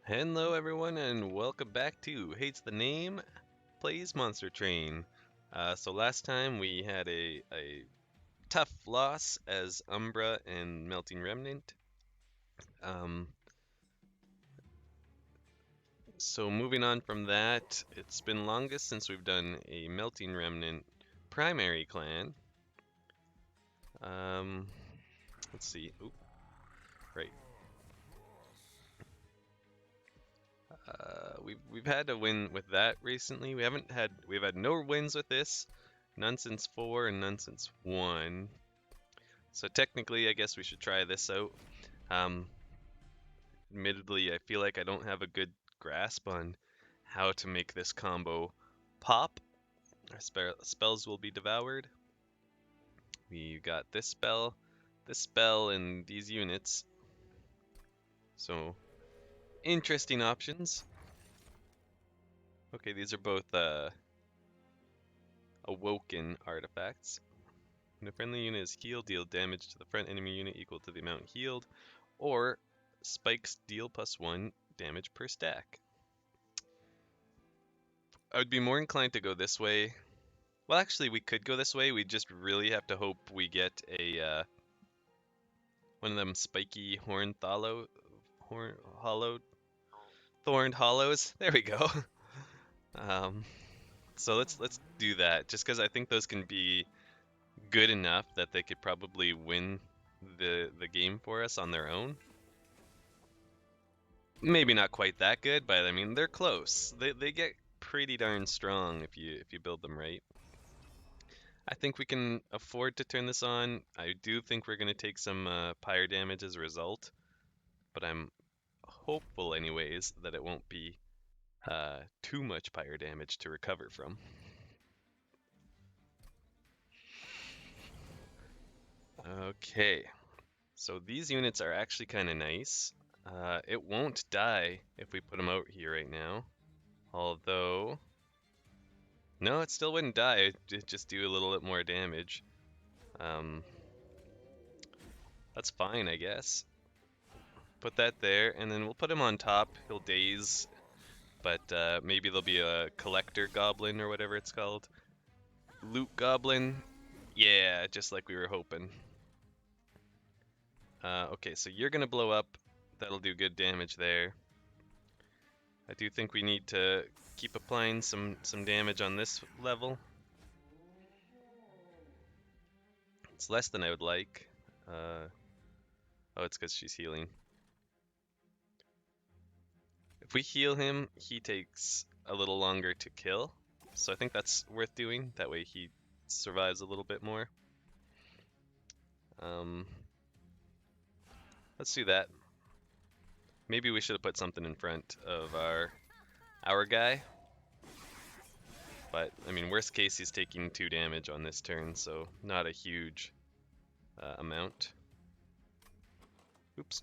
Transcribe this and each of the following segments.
Hello, everyone, and welcome back to Hates the Name, Plays Monster Train. So last time we had a tough loss as Umbra and Melting Remnant. Um, so moving on from that, it's been longest since we've done a Melting Remnant primary clan. Um, let's see. Oop, right. We've had a win with that recently. We've had no wins with this, none since 4 and none since 1. So technically, I guess we should try this out. Um, Admittedly, I feel like I don't have a good grasp on how to make this combo pop. Our spells will be devoured. We got this spell, and these units. So interesting options. Okay, these are both awoken artifacts. When a friendly unit is healed, deal damage to the front enemy unit equal to the amount healed, or spikes deal +1 damage per stack. I would be more inclined to go this way. Well, actually, we could go this way. We just really have to hope we get a one of them spiky hollowed thorned hollows. There we go. um, so let's do that. Just because I think those can be good enough that they could probably win the game for us on their own. Maybe not quite that good, but I mean they're close. They get pretty darn strong if you build them right. I think we can afford to turn this on. I do think we're going to take some pyre damage as a result, but I'm hopeful anyways that it won't be too much pyre damage to recover from. Okay, so these units are actually kind of nice. It won't die if we put them out here right now, although no, it still wouldn't die. It'd just do a little bit more damage. Um, that's fine, I guess. Put that there, and then we'll put him on top. He'll daze, but maybe there'll be a collector goblin or whatever it's called. Loot goblin. Yeah, just like we were hoping. Okay, so you're gonna blow up. That'll do good damage there. I do think we need to keep applying some damage on this level. It's less than I would like. Oh, it's because she's healing. If we heal him, he takes a little longer to kill. So I think that's worth doing. That way he survives a little bit more. Um, let's do that. Maybe we should have put something in front of our guy. But, I mean, worst case, he's taking 2 damage on this turn, so not a huge amount. Oops.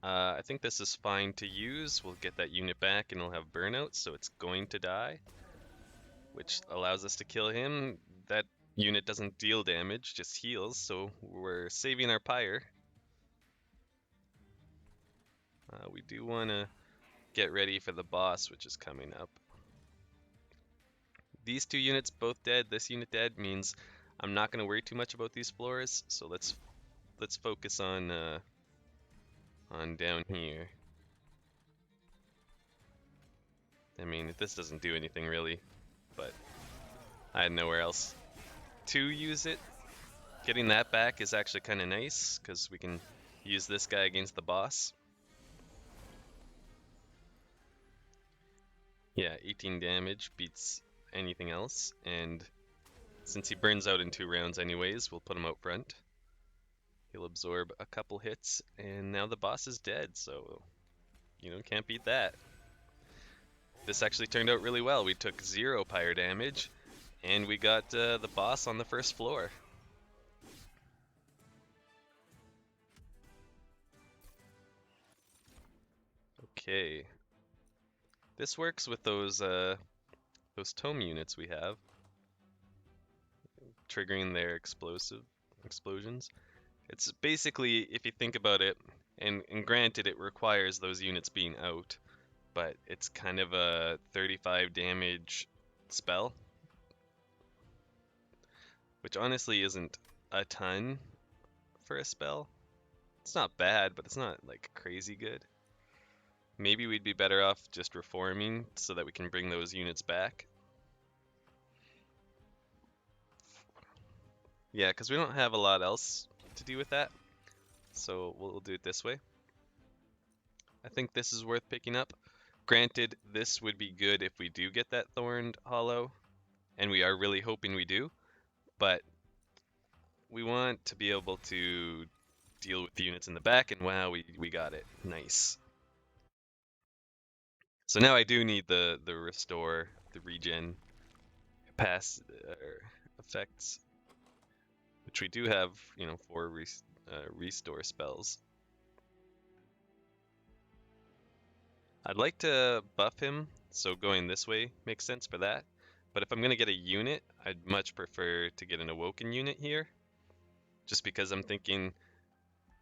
I think this is fine to use. We'll get that unit back and he'll have burnout, so it's going to die, which allows us to kill him. That unit doesn't deal damage, just heals, so we're saving our pyre. We do want to get ready for the boss, which is coming up. These 2 units both dead. This unit dead means I'm not going to worry too much about these floors, so let's focus on down here. I mean, this doesn't do anything really, but I had nowhere else to use it. Getting that back is actually kind of nice, because we can use this guy against the boss. Yeah, 18 damage beats anything else, and since he burns out in 2 rounds anyways, we'll put him out front. He'll absorb a couple hits, and now the boss is dead, so, you know, can't beat that. This actually turned out really well. We took 0 pyre damage, and we got the boss on the first floor. Okay. This works with those tome units we have, triggering their explosions. It's basically, if you think about it, And granted, it requires those units being out, but it's kind of a 35 damage spell, which honestly isn't a ton for a spell. It's not bad, but it's not like crazy good. Maybe we'd be better off just reforming so that we can bring those units back. Yeah, because we don't have a lot else to do with that, so we'll do it this way. I think this is worth picking up. Granted, this would be good if we do get that Thorned Hollow, and we are really hoping we do, but we want to be able to deal with the units in the back, and wow, we got it. Nice. So now I do need the restore, the regen pass effects, which we do have, you know, 4 restore spells. I'd like to buff him, so going this way makes sense for that. But if I'm going to get a unit, I'd much prefer to get an Awoken unit here. Just because I'm thinking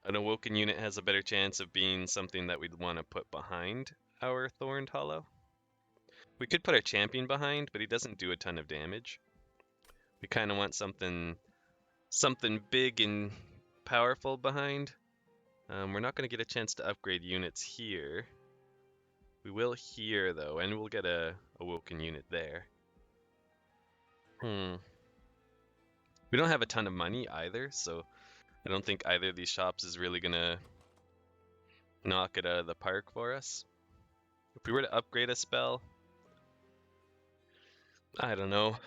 an Awoken unit has a better chance of being something that we'd want to put behind our Thorned Hollow. We could put our champion behind, but he doesn't do a ton of damage. We kind of want something big and powerful behind. We're not going to get a chance to upgrade units here. We will here, though, and we'll get a Awoken unit there. We don't have a ton of money either, so I don't think either of these shops is really going to knock it out of the park for us. If we were to upgrade a spell, I don't know,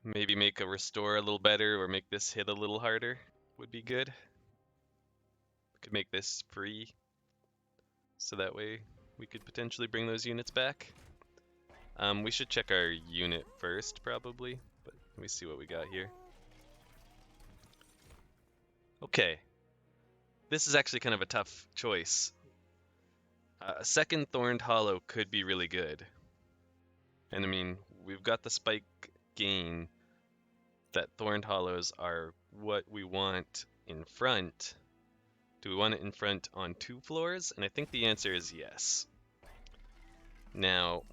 maybe make a restore a little better or make this hit a little harder would be good. We could make this free, so that way we could potentially bring those units back. We should check our unit first, probably, but let me see what we got here. Okay, this is actually kind of a tough choice. A second Thorned Hollow could be really good. And I mean, we've got the spike gain that Thorned Hollows are what we want in front. Do we want it in front on 2 floors? And I think the answer is yes. Now,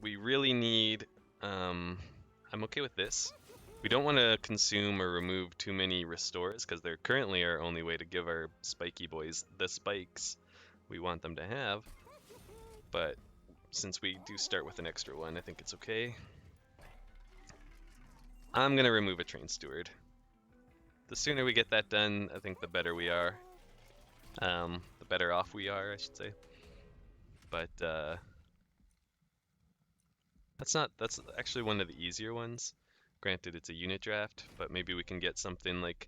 we really need, I'm okay with this. We don't want to consume or remove too many restores because they're currently our only way to give our spiky boys the spikes we want them to have. But since we do start with an extra one, I think it's okay. I'm going to remove a Train Steward. The sooner we get that done, I think the better we are. The better off we are, I should say. But that's actually one of the easier ones. Granted, it's a unit draft, but maybe we can get something like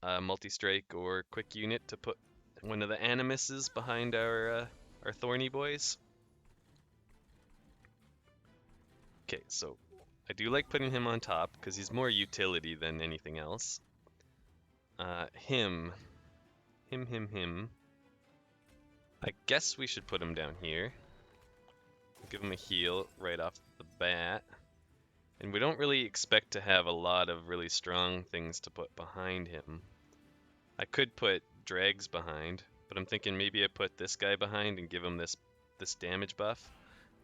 multi-strike or quick unit to put one of the animuses behind our thorny boys. Okay, so I do like putting him on top because he's more utility than anything else. Him. I guess we should put him down here. Give him a heal right off the bat. And we don't really expect to have a lot of really strong things to put behind him. I could put Dregs behind, but I'm thinking maybe I put this guy behind and give him this damage buff.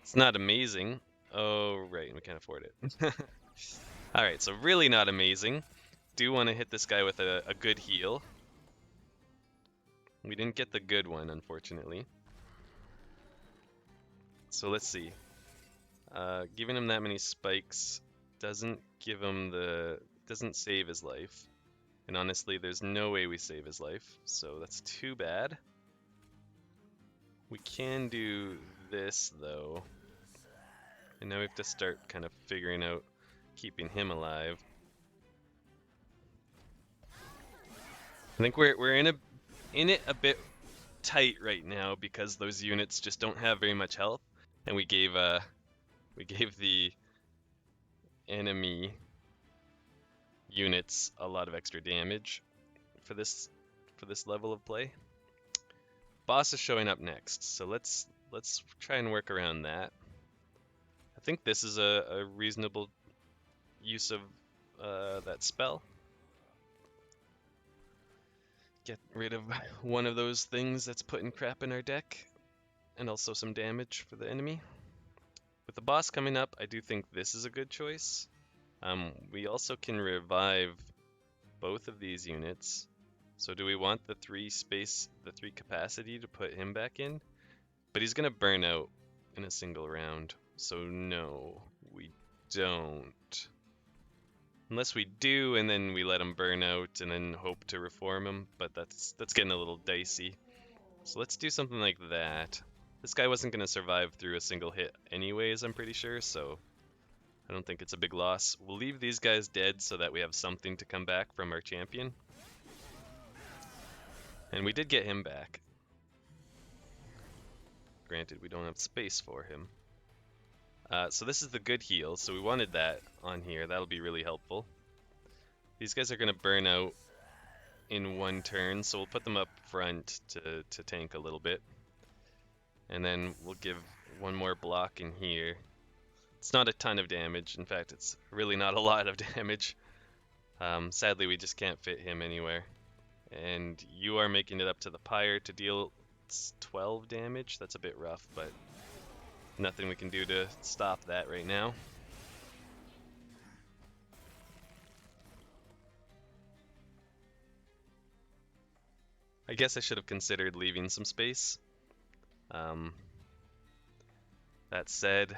It's not amazing. Oh, right, we can't afford it. Alright, so really not amazing. Do want to hit this guy with a good heal. We didn't get the good one, unfortunately. So let's see. Giving him that many spikes doesn't save his life. And honestly, there's no way we save his life, so that's too bad. We can do this, though. And now we have to start kind of figuring out keeping him alive. I think we're in it a bit tight right now because those units just don't have very much health, and we gave the enemy units a lot of extra damage for this level of play. Boss is showing up next, so let's try and work around that. I think this is a reasonable use of that spell. Get rid of one of those things that's putting crap in our deck, and also some damage for the enemy. With the boss coming up, I do think this is a good choice. We also can revive both of these units. So do we want the 3 capacity to put him back in? But he's gonna burn out in a single round, so no, we don't. Unless we do, and then we let him burn out, and then hope to reform him, but that's getting a little dicey. So let's do something like that. This guy wasn't gonna survive through a single hit anyways, I'm pretty sure, so I don't think it's a big loss. We'll leave these guys dead so that we have something to come back from our champion. And we did get him back. Granted, we don't have space for him. So this is the good heal, so we wanted that on here. That'll be really helpful. These guys are going to burn out in one turn, so we'll put them up front to tank a little bit. And then we'll give one more block in here. It's not a ton of damage. In fact, it's really not a lot of damage. Sadly, we just can't fit him anywhere. And you are making it up to the pyre to deal 12 damage. That's a bit rough, but nothing we can do to stop that right now. I guess I should have considered leaving some space. That said,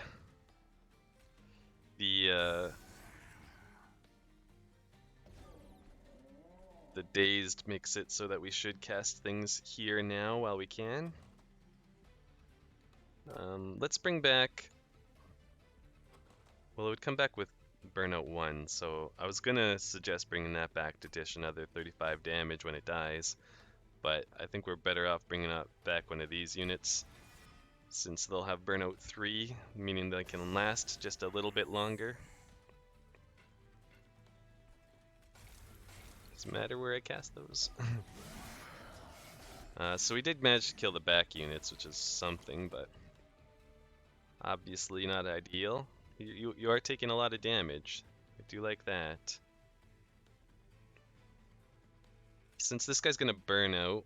the dazed makes it so that we should cast things here now while we can. Let's bring back... Well, it would come back with Burnout 1, so I was gonna suggest bringing that back to dish another 35 damage when it dies, but I think we're better off bringing back one of these units, since they'll have Burnout 3, meaning they can last just a little bit longer. Doesn't matter where I cast those. So we did manage to kill the back units, which is something, but obviously not ideal. You are taking a lot of damage. I do like that. Since this guy's gonna burn out,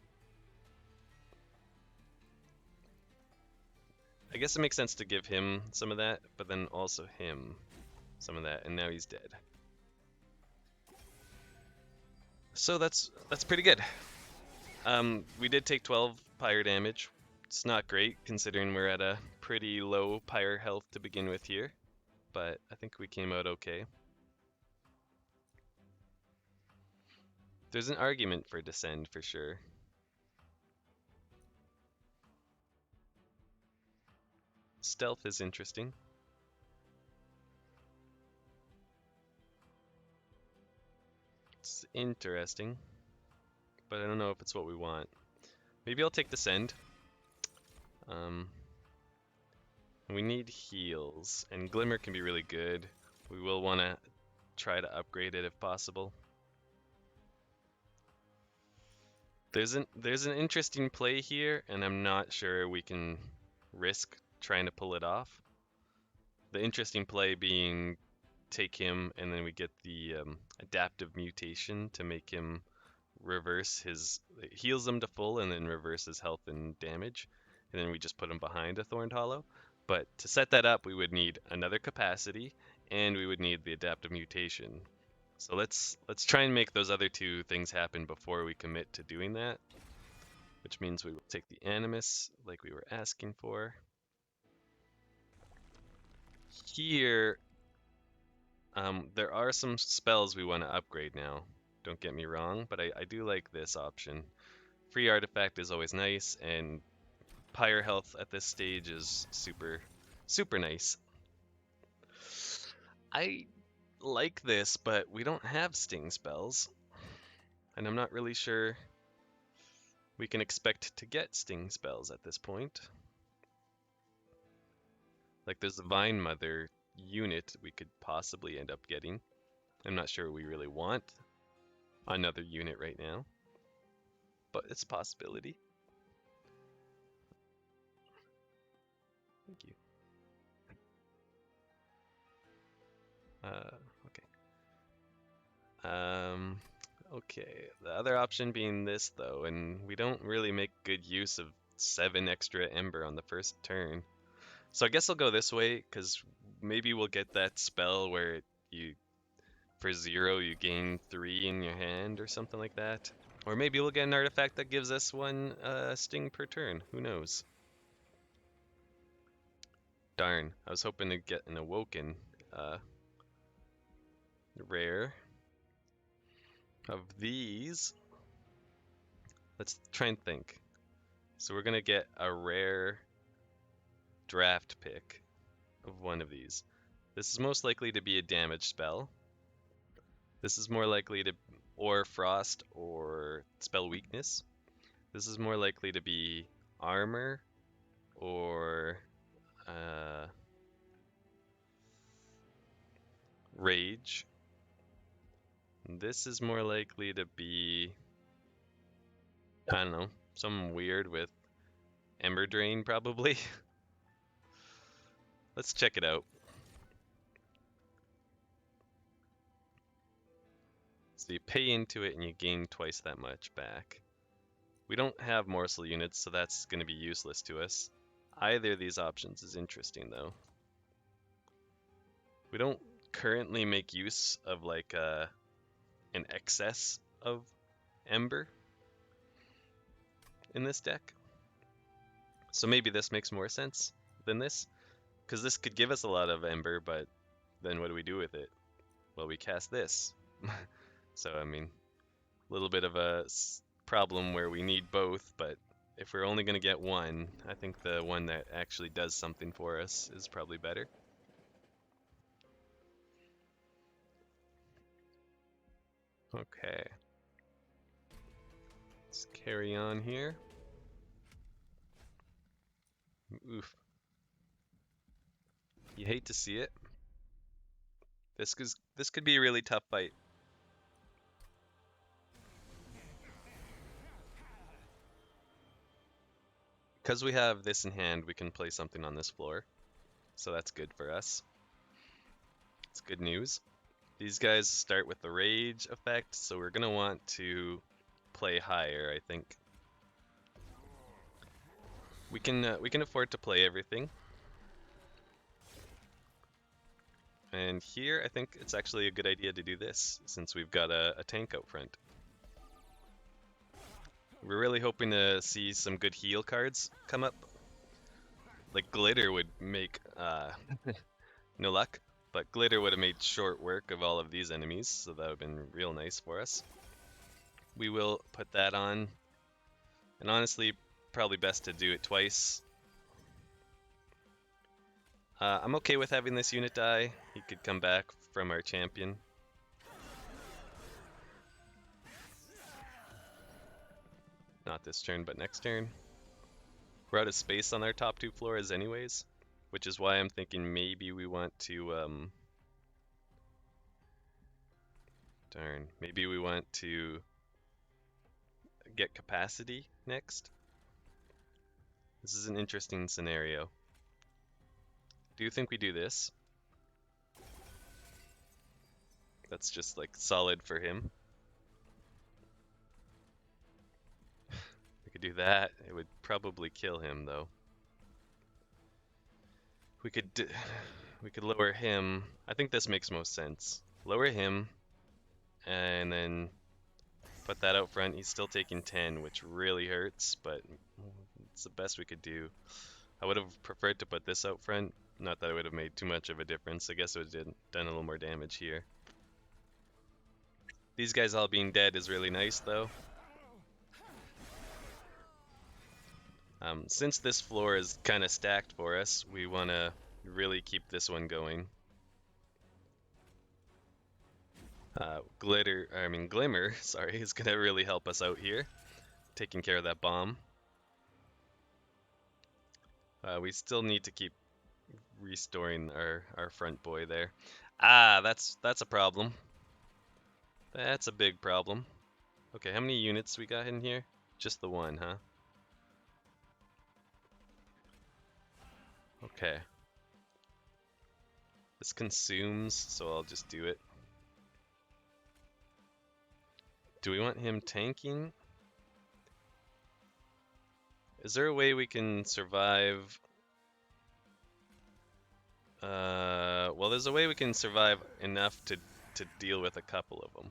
I guess it makes sense to give him some of that, but then also him some of that, and now he's dead. So that's pretty good. We did take 12 pyre damage. It's not great considering we're at a pretty low pyre health to begin with here, but I think we came out okay. There's an argument for Descend for sure. Stealth is interesting. It's interesting, but I don't know if it's what we want. Maybe I'll take Descend. We need heals, and Glimmer can be really good. We will want to try to upgrade it if possible. There's an interesting play here, and I'm not sure we can risk trying to pull it off. The interesting play being take him, and then we get the adaptive mutation to make him reverse his... It heals him to full, and then reverse his health and damage. And then we just put him behind a Thorned Hollow. But to set that up, we would need another capacity, and we would need the adaptive mutation. So let's try and make those other two things happen before we commit to doing that. Which means we will take the Animus, like we were asking for. Here, there are some spells we want to upgrade now. Don't get me wrong, but I do like this option. Free Artifact is always nice, and Pyre health at this stage is super nice. I like this, but we don't have Sting spells. And I'm not really sure we can expect to get Sting spells at this point. Like there's a Vine Mother unit we could possibly end up getting. I'm not sure we really want another unit right now, but it's a possibility. Thank you. Okay. Okay, the other option being this though, and we don't really make good use of 7 extra ember on the first turn. So I guess I'll go this way, because maybe we'll get that spell where you, for 0, you gain 3 in your hand or something like that. Or maybe we'll get an artifact that gives us 1 sting per turn. Who knows? Darn, I was hoping to get an Awoken uh, rare. Of these, let's try and think. So we're gonna get a rare draft pick of one of these. This is most likely to be a damage spell. This is more likely to, or frost or spell weakness. This is more likely to be armor or rage. This is more likely to be, I don't know, something weird with Ember Drain probably. Let's check it out. So you pay into it and you gain twice that much back. We don't have morsel units, so that's going to be useless to us. Either of these options is interesting though. We don't currently make use of like an excess of Ember in this deck. So maybe this makes more sense than this, because this could give us a lot of Ember, but then what do we do with it? Well, we cast this. So, I mean, a little bit of a problem where we need both, but if we're only going to get one, I think the one that actually does something for us is probably better. Okay. Let's carry on here. Oof. You hate to see it. This could be a really tough fight. Because we have this in hand, we can play something on this floor. So that's good for us. It's good news. These guys start with the rage effect, so we're gonna want to play higher, I think. We can afford to play everything. And here, I think it's actually a good idea to do this, since we've got a tank out front. We're really hoping to see some good heal cards come up. Like Glitter would make, no luck, but Glitter would have made short work of all of these enemies, so that would have been real nice for us. We will put that on, and honestly, probably best to do it twice. I'm okay with having this unit die. He could come back from our champion. Not this turn, but next turn. We're out of space on our top 2 floors anyways, which is why I'm thinking maybe we want to, darn, maybe we want to get capacity next. This is an interesting scenario. Do you think we do this? That's just like solid for him. We could do that. It would probably kill him though. We could lower him. I think this makes most sense. Lower him, and then put that out front. He's still taking 10, which really hurts, but it's the best we could do. I would have preferred to put this out front. Not that it would have made too much of a difference. I guess it would have done a little more damage here. These guys all being dead is really nice, though. Since this floor is kind of stacked for us, we want to really keep this one going. Glimmer, sorry, is going to really help us out here, taking care of that bomb. We still need to keep restoring our front boy there. Ah, that's a problem. That's a big problem. Okay, how many units we got in here? Just the one, huh? Okay. This consumes, so I'll just do it. Do we want him tanking? Is there a way we can survive? Well, there's a way we can survive enough to deal with a couple of them.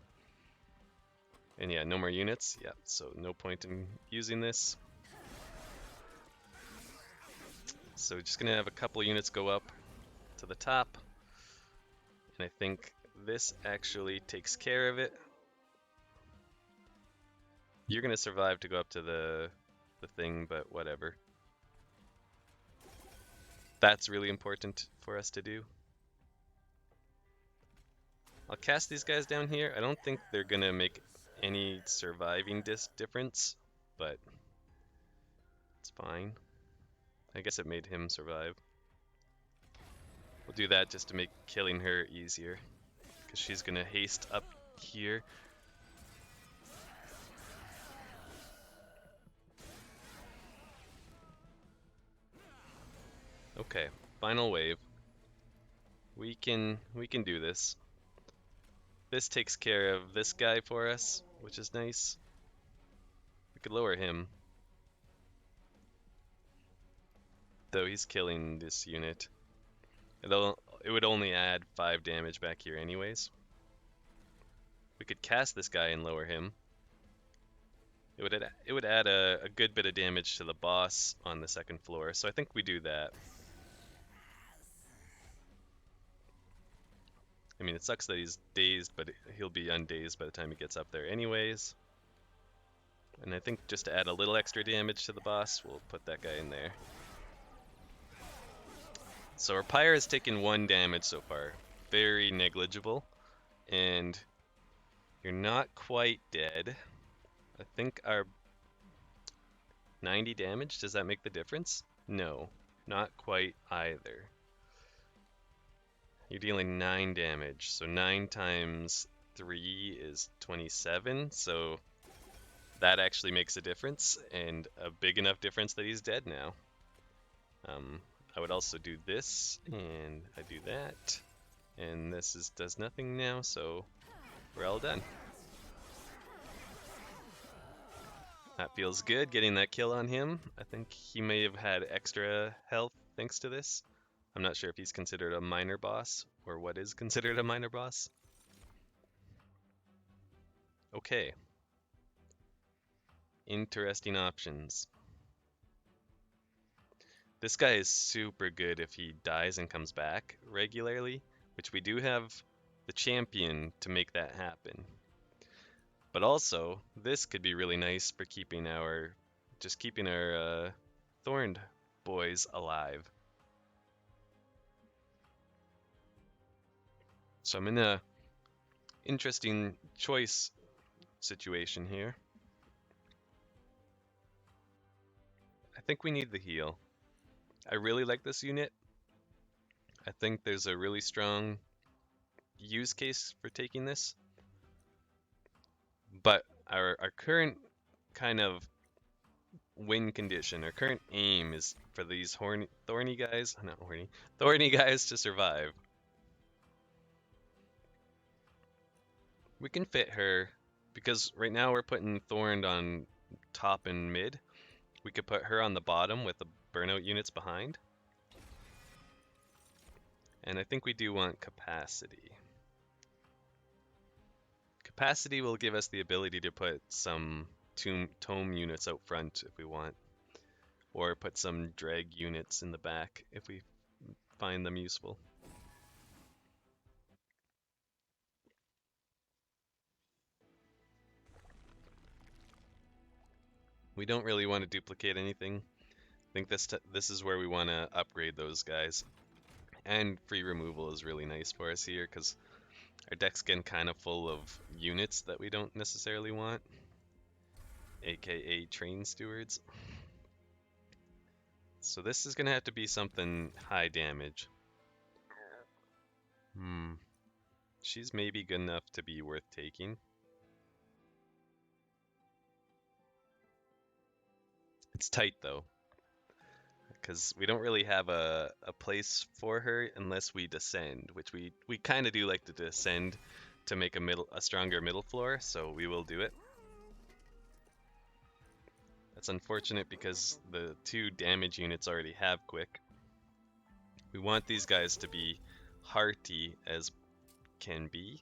And yeah, no more units. Yeah, so no point in using this. So just gonna have a couple units go up to the top. And I think this actually takes care of it. You're gonna survive to go up to the thing, but whatever. That's really important for us to do. I'll cast these guys down here. I don't think they're gonna make any surviving difference, but it's fine. I guess it made him survive. We'll do that just to make killing her easier, because she's gonna haste up here. Okay, final wave. We can do this. This takes care of this guy for us, which is nice. We could lower him, though he's killing this unit. It would only add 5 damage back here anyways. We could cast this guy and lower him. It would add a good bit of damage to the boss on the second floor, so I think we do that. I mean, it sucks that he's dazed, but he'll be undazed by the time he gets up there anyways. And I think just to add a little extra damage to the boss, we'll put that guy in there. So our pyre has taken 1 damage so far. Very negligible. And you're not quite dead. I think our 90 damage, does that make the difference? No, not quite either. You're dealing 9 damage, so 9 times 3 is 27, so that actually makes a difference, and a big enough difference that he's dead now. I would also do this, and I do that, and this does nothing now, so we're all done. That feels good, getting that kill on him. I think he may have had extra health thanks to this. I'm not sure if he's considered a minor boss, or what is considered a minor boss. Okay. Interesting options. This guy is super good if he dies and comes back regularly, which we do have the champion to make that happen. But also, this could be really nice for keeping our thorned boys alive. So I'm in a interesting choice situation here. I think we need the heal. I really like this unit. I think there's a really strong use case for taking this. But our current kind of win condition, our current aim is for these thorny guys to survive. We can fit her, because right now we're putting Thorned on top and mid. We could put her on the bottom with the burnout units behind. And I think we do want capacity. Capacity will give us the ability to put some tome units out front if we want. Or put some drag units in the back if we find them useful. We don't really want to duplicate anything. I think this is where we want to upgrade those guys. And free removal is really nice for us here, because our deck's getting kind of full of units that we don't necessarily want. AKA train stewards. So this is going to have to be something high damage. She's maybe good enough to be worth taking. It's tight though, because we don't really have a place for her unless we descend, which we kind of do like to descend to make a stronger middle floor, so we will do it. That's unfortunate because the 2 damage units already have quick. We want these guys to be hearty as can be.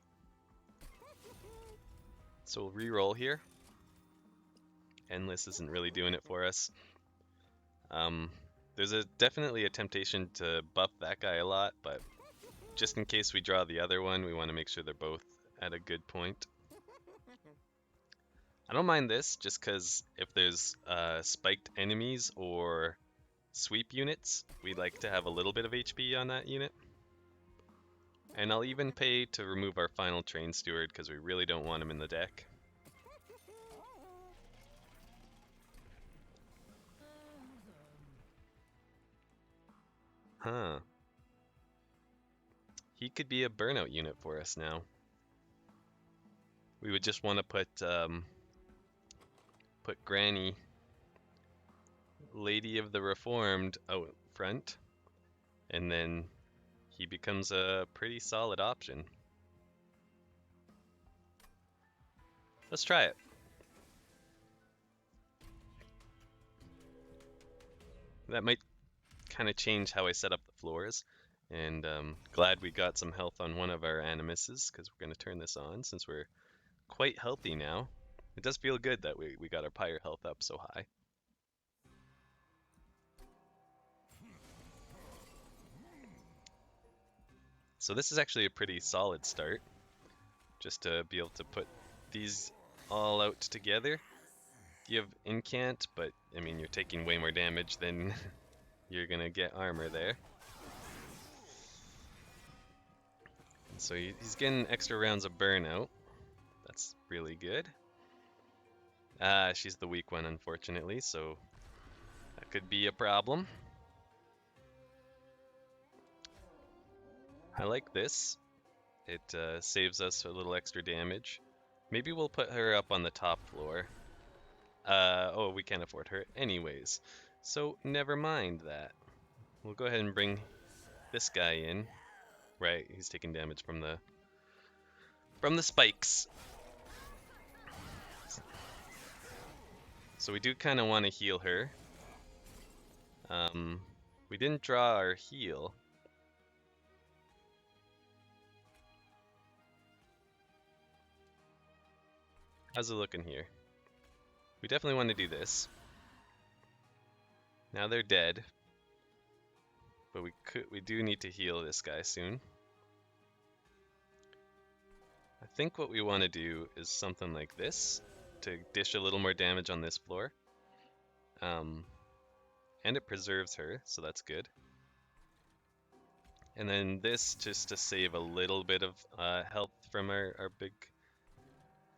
So we'll re-roll here. Endless isn't really doing it for us. There's definitely a temptation to buff that guy a lot, but just in case we draw the other one, we want to make sure they're both at a good point. I don't mind this, just because if there's spiked enemies or sweep units, we like to have a little bit of HP on that unit. And I'll even pay to remove our final Train Steward, because we really don't want him in the deck. Huh. He could be a burnout unit for us now. We would just want to put Granny, Lady of the Reformed, out front, and then he becomes a pretty solid option. Let's try it. That might kind of change how I set up the floors, and glad we got some health on one of our animuses, because we're going to turn this on since we're quite healthy now. It does feel good that we got our pyre health up so high. So this is actually a pretty solid start, just to be able to put these all out together. You have incant, but I mean you're taking way more damage than you're gonna get armor there. And so he's getting extra rounds of burnout. That's really good. She's the weak one, unfortunately, so that could be a problem. I like this. It saves us a little extra damage. Maybe we'll put her up on the top floor. Oh, we can't afford her anyways. So never mind that. We'll go ahead and bring this guy in. Right, he's taking damage from the spikes. So we do kind of want to heal her. We didn't draw our heal. How's it looking here? We definitely want to do this. Now they're dead. But we do need to heal this guy soon. I think what we want to do is something like this to dish a little more damage on this floor. And it preserves her, so that's good. And then this just to save a little bit of health from our big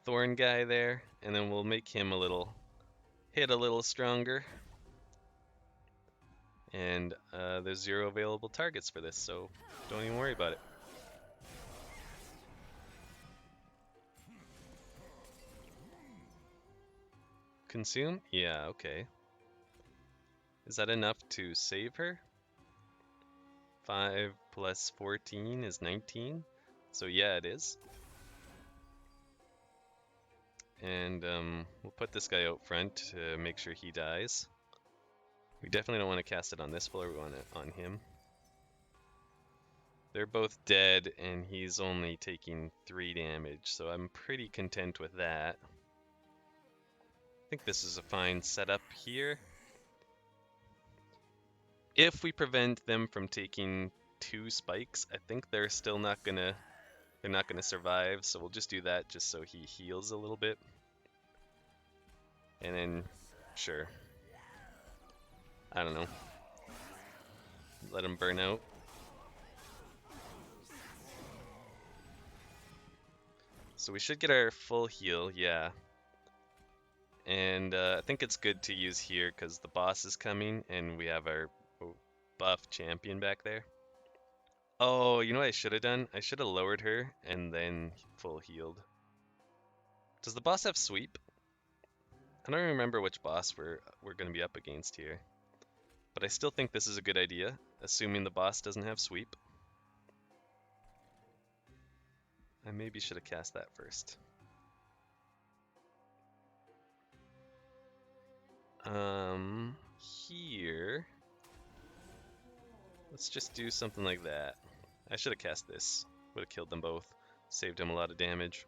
thorn guy there. And then we'll make him hit a little stronger. And there's 0 available targets for this, so don't even worry about it. Consume? Yeah, okay. Is that enough to save her? 5 plus 14 is 19. So yeah, it is. And we'll put this guy out front to make sure he dies. We definitely don't want to cast it on this floor, we want it on him. They're both dead, and he's only taking 3 damage, so I'm pretty content with that. I think this is a fine setup here. If we prevent them from taking 2 spikes, I think they're still not gonna survive, so we'll just do that just so he heals a little bit. And then, sure. I don't know. Let him burn out. So we should get our full heal, yeah. And I think it's good to use here because the boss is coming and we have our buff champion back there. Oh, you know what I should have done? I should have lowered her and then full healed. Does the boss have sweep? I don't remember which boss we're going to be up against here. But I still think this is a good idea, assuming the boss doesn't have sweep. I maybe should have cast that first. Um, here, let's just do something like that. I should have cast this. Would have killed them both. Saved him a lot of damage.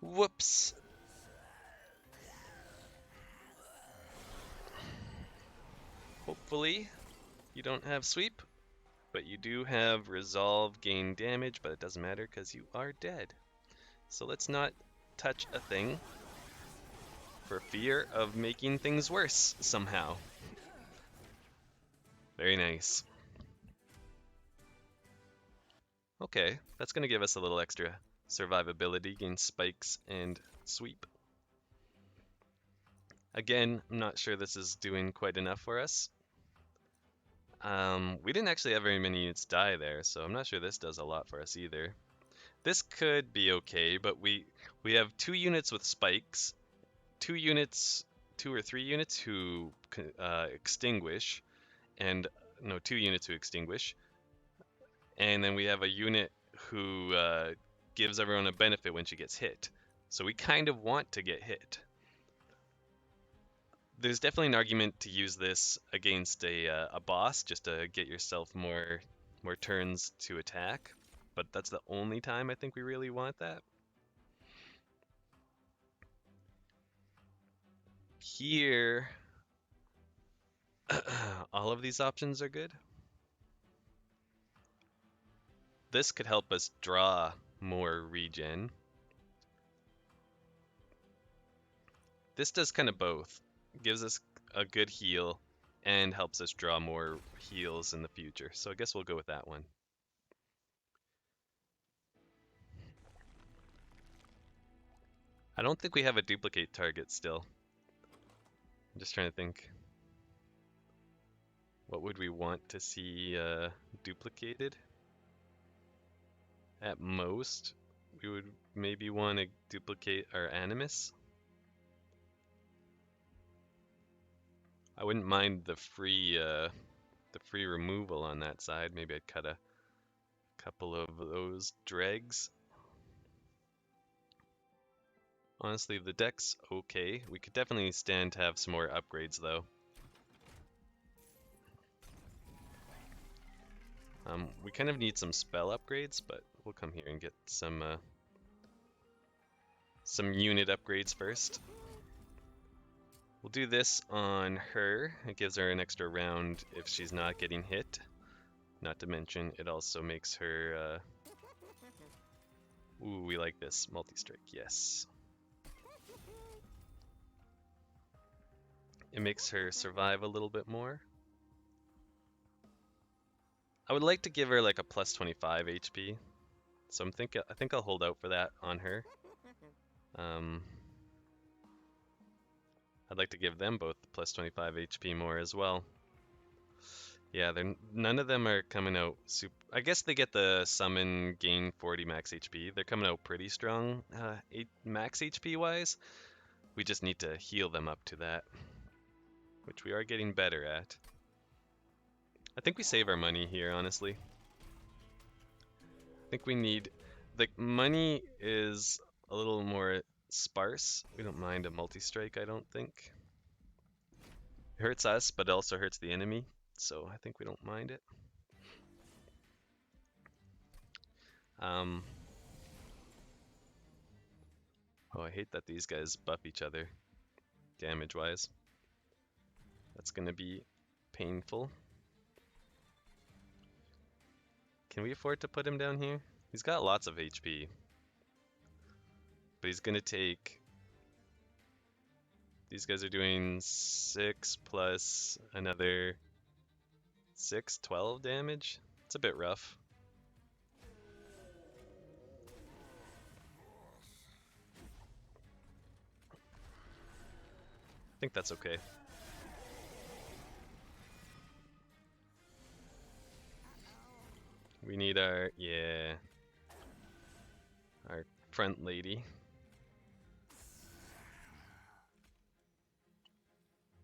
Whoops. Hopefully, you don't have sweep, but you do have resolve gain damage, but it doesn't matter because you are dead. So let's not touch a thing for fear of making things worse somehow. Very nice. Okay, that's going to give us a little extra survivability against spikes and sweep. Again, I'm not sure this is doing quite enough for us. We didn't actually have very many units die there, so I'm not sure this does a lot for us either. This could be okay, but we have 2 units with spikes, 2 units, 2 or 3 units who extinguish, and no, 2 units who extinguish, and then we have a unit who gives everyone a benefit when she gets hit. So we kind of want to get hit. There's definitely an argument to use this against a boss just to get yourself more turns to attack, but that's the only time I think we really want that. Here, all of these options are good. This could help us draw more regen. This does kind of both. Gives us a good heal and helps us draw more heals in the future. So I guess we'll go with that one. I don't think we have a duplicate target still. I'm just trying to think. What would we want to see duplicated? At most, we would maybe want to duplicate our Animus. I wouldn't mind the free removal on that side. Maybe I'd cut a couple of those dregs. Honestly, the deck's okay. We could definitely stand to have some more upgrades though. We kind of need some spell upgrades, but we'll come here and get some unit upgrades first. We'll do this on her. It gives her an extra round if she's not getting hit. Not to mention, it also makes her... Ooh, we like this. Multi-strike, yes. It makes her survive a little bit more. I would like to give her like a plus 25 HP. So I think I'll hold out for that on her. I'd like to give them both plus 25 HP more as well. Yeah, none of them are coming out super. I guess they get the summon gain 40 max HP. They're coming out pretty strong, max HP wise. We just need to heal them up to that, which we are getting better at. I think we save our money here, honestly. I think we need, the money is a little more sparse. We don't mind a multi-strike, I don't think. It hurts us, but it also hurts the enemy, so I think we don't mind it. Oh, I hate that these guys buff each other damage-wise. That's gonna be painful. Can we afford to put him down here? He's got lots of HP. But he's gonna take... These guys are doing 6 plus another 6, 12 damage. It's a bit rough. I think that's okay. We need our, yeah, our front lady.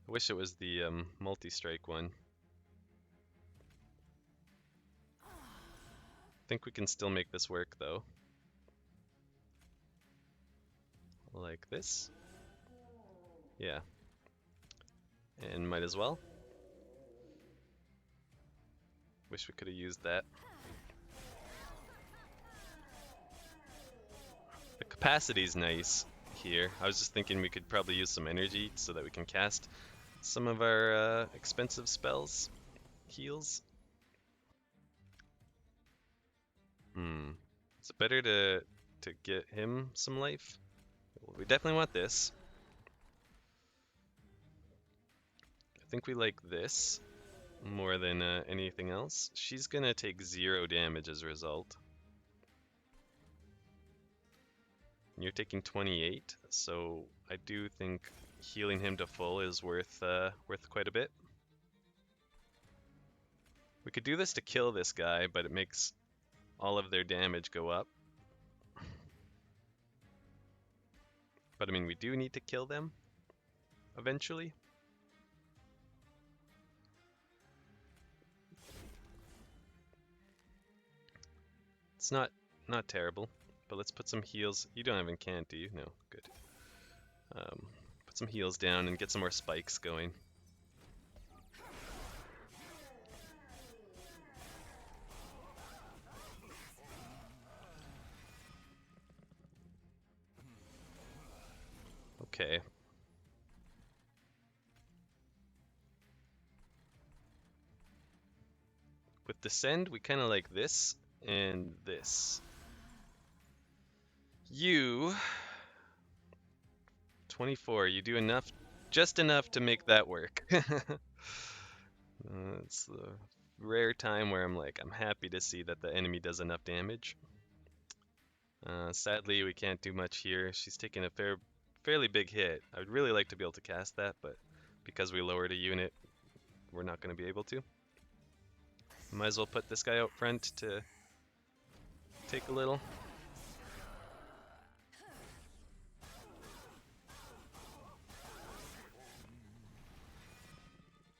I wish it was the multi-strike one. I think we can still make this work though. Like this. Yeah. And might as well. Wish we could have used that. The capacity's nice here. I was just thinking we could probably use some energy so that we can cast some of our expensive spells. Heals. Is it better to get him some life? Well, we definitely want this. I think we like this more than anything else. She's gonna take 0 damage as a result. You're taking 28, so I do think healing him to full is worth quite a bit. We could do this to kill this guy, but it makes all of their damage go up. But I mean, we do need to kill them eventually. It's not terrible, but let's put some heals. You don't have incant, do you? No, good. Put some heals down and get some more spikes going. Okay. With Descend, we kind of like this and this. You, 24, you do enough, just enough to make that work. It's the rare time where I'm happy to see that the enemy does enough damage. Sadly, we can't do much here. She's taking a fairly big hit. I would really like to be able to cast that, but because we lowered a unit, we're not going to be able to. Might as well put this guy out front to take a little.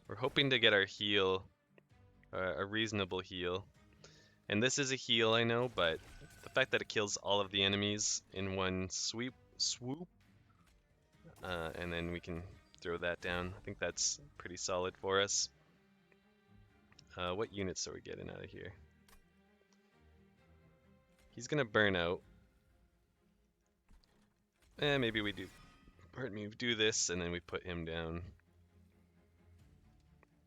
We're hoping to get our heal, a reasonable heal. And this is a heal, I know, but the fact that it kills all of the enemies in one swoop, and then we can throw that down. I think that's pretty solid for us. What units are we getting out of here? He's gonna burn out. Maybe we do. Pardon me. We do this, and then we put him down.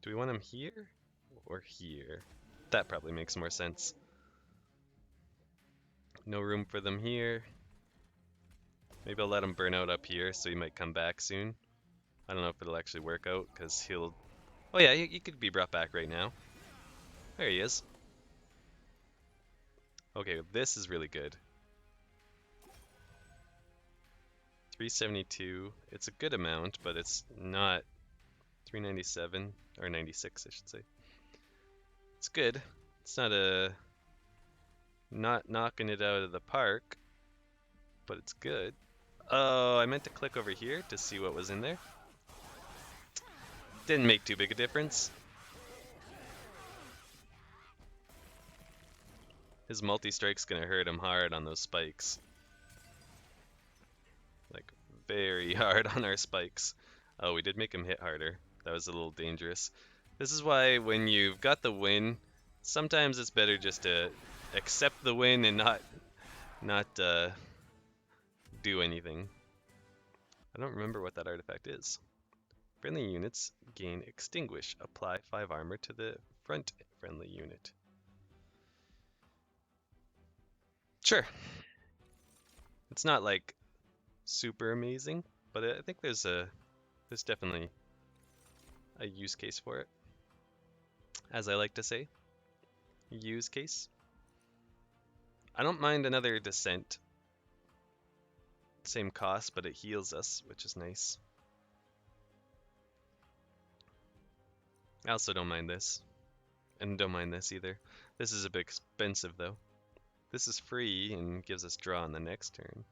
Do we want him here or here? That probably makes more sense. No room for them here. Maybe I'll let him burn out up here, so he might come back soon. I don't know if it'll actually work out, because he'll... Oh yeah, he could be brought back right now. There he is. Okay, this is really good. 372. It's a good amount, but it's not 397, or 96, I should say. It's good. It's not knocking it out of the park, but it's good. Oh, I meant to click over here to see what was in there. Didn't make too big a difference. His multi-strike's gonna hurt him hard on those spikes. Like, very hard on our spikes. Oh, we did make him hit harder. That was a little dangerous. This is why when you've got the win, sometimes it's better just to accept the win and not do anything. I don't remember what that artifact is. Friendly units gain Extinguish. Apply 5 armor to the front friendly unit. Sure. It's not like super amazing, but I think there's definitely a use case for it. As I like to say, use case. I don't mind another Descent. Same cost, but it heals us, which is nice. I also don't mind this. And don't mind this either. This is a bit expensive though. This is free and gives us draw on the next turn.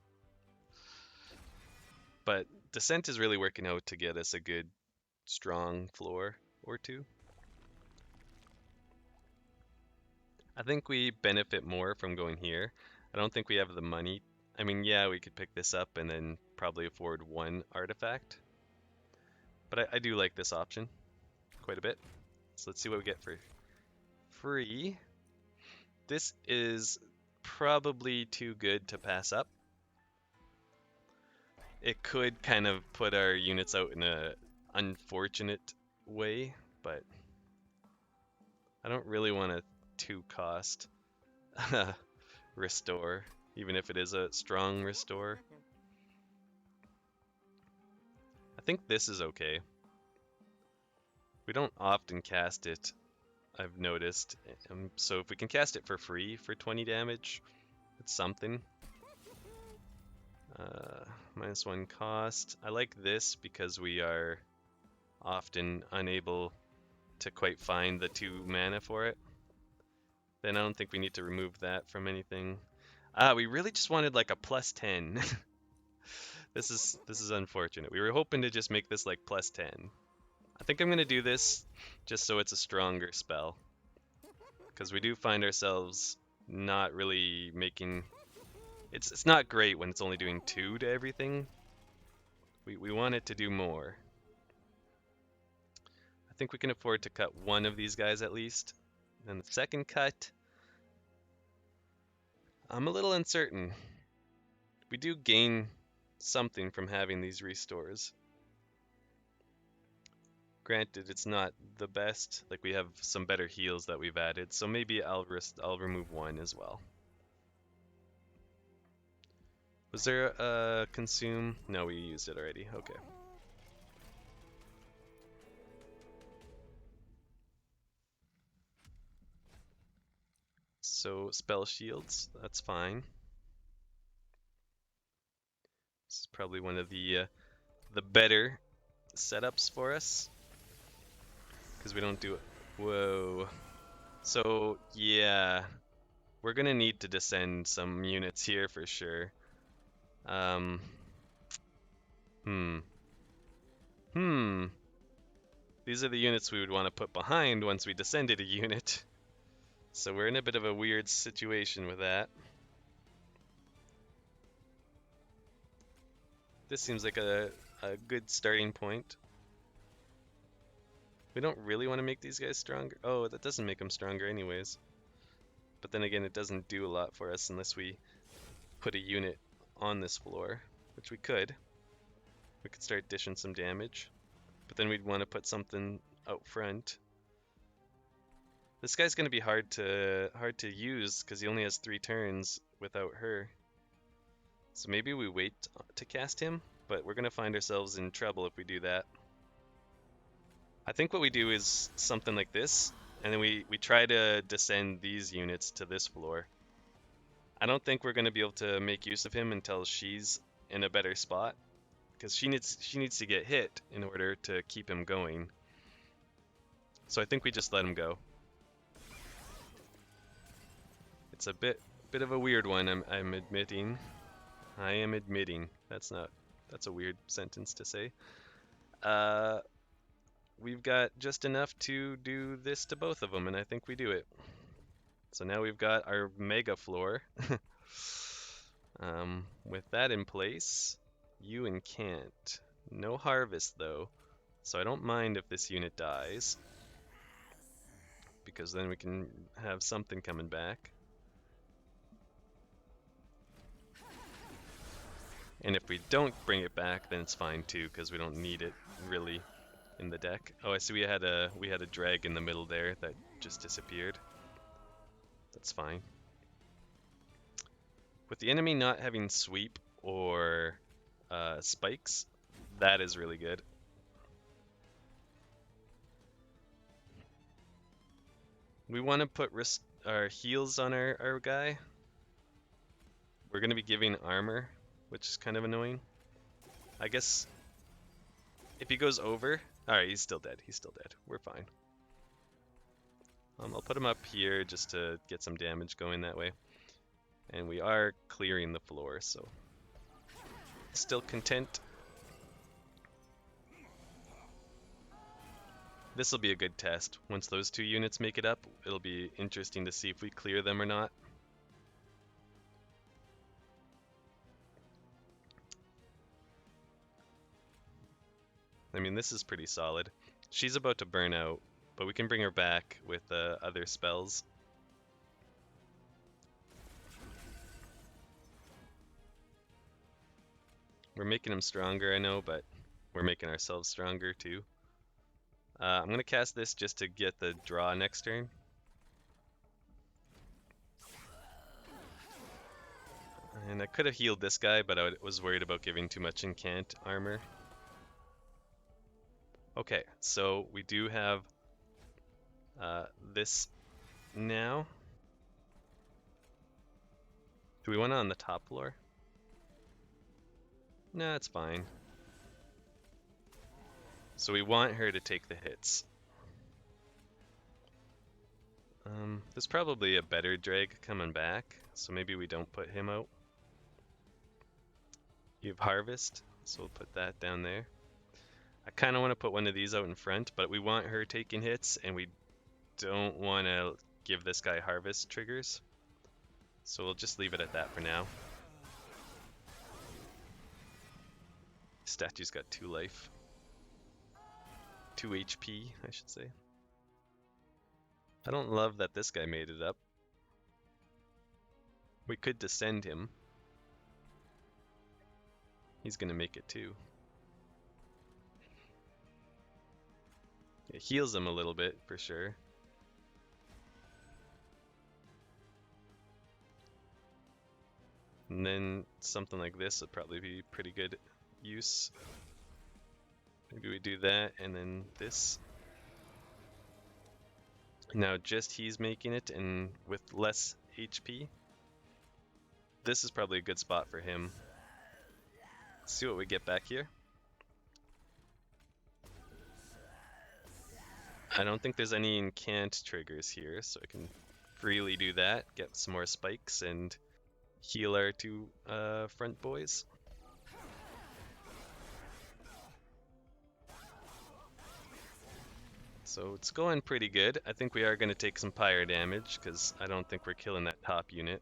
But Descent is really working out to get us a good, strong floor or two. I think we benefit more from going here. I don't think we have the money. I mean, yeah, we could pick this up and then probably afford one artifact. But I do like this option quite a bit. So let's see what we get for free. This is probably too good to pass up. It could kind of put our units out in a unfortunate way, but I don't really want a 2-cost restore, even if it is a strong restore. I think this is okay. We don't often cast it, I've noticed. So if we can cast it for free for 20 damage, it's something. -1 cost. I like this because we are often unable to quite find the 2 mana for it. Then I don't think we need to remove that from anything. We really just wanted like a +10. This is unfortunate. We were hoping to just make this like +10. I think I'm gonna do this just so it's a stronger spell. Because we do find ourselves not really making... It's not great when it's only doing 2 to everything. We want it to do more. I think we can afford to cut one of these guys at least. Then the second cut, I'm a little uncertain. We do gain something from having these restores. Granted, it's not the best. Like, we have some better heals that we've added, so maybe I'll remove one as well. Was there a consume? No, we used it already. Okay. So spell shields, that's fine. This is probably one of the better setups for us because we don't do it. Whoa. So yeah, we're gonna need to descend some units here for sure. Hmm. These are the units we would want to put behind once we descended a unit. So we're in a bit of a weird situation with that. This seems like a good starting point. We don't really want to make these guys stronger. Oh, that doesn't make them stronger anyways. But then again, it doesn't do a lot for us unless we put a unit on this floor, which we could. We could start dishing some damage. But then we'd want to put something out front. This guy's going to be hard to use because he only has 3 turns without her. So maybe we wait to cast him, but we're going to find ourselves in trouble if we do that. I think what we do is something like this, and then we try to descend these units to this floor. I don't think we're going to be able to make use of him until she's in a better spot, because she needs to get hit in order to keep him going. So I think we just let him go. It's a bit of a weird one, I'm admitting. I am admitting. That's a weird sentence to say. We've got just enough to do this to both of them, and I think we do it. So now we've got our mega floor. With that in place, you and can't. No harvest though, so I don't mind if this unit dies, because then we can have something coming back. And if we don't bring it back, then it's fine too, because we don't need it really in the deck. Oh, I see we had a drag in the middle there that just disappeared. That's fine. With the enemy not having sweep or spikes, that is really good. We want to put our heals on our guy. We're going to be giving armor, which is kind of annoying. I guess if he goes over... Alright, he's still dead. He's still dead. We're fine. I'll put him up here just to get some damage going that way. And we are clearing the floor, so... Still content. This will be a good test. Once those 2 units make it up, it'll be interesting to see if we clear them or not. I mean, mean, this is pretty solid. She's about to burn out, but we can bring her back with other spells. We're making him stronger, I know, but we're making ourselves stronger too. I'm going to cast this just to get the draw next turn. And I could have healed this guy, but I was worried about giving too much incant armor. Okay, so we do have this now. Do we want it on the top floor? No, it's fine. So we want her to take the hits. There's probably a better drag coming back, so maybe we don't put him out. You have Harvest, so we'll put that down there. I kind of want to put one of these out in front, but we want her taking hits, and we don't want to give this guy Harvest triggers. So we'll just leave it at that for now. Statue's got 2 life. 2 HP, I should say. I don't love that this guy made it up. We could descend him. He's gonna make it too. It heals him a little bit, for sure. And then something like this would probably be pretty good use. Maybe we do that, and then this. Now just he's making it, and with less HP. This is probably a good spot for him. Let's see what we get back here. I don't think there's any incant triggers here, so I can freely do that. Get some more spikes and heal our 2 front boys. So it's going pretty good. I think we are going to take some pyre damage, because I don't think we're killing that top unit.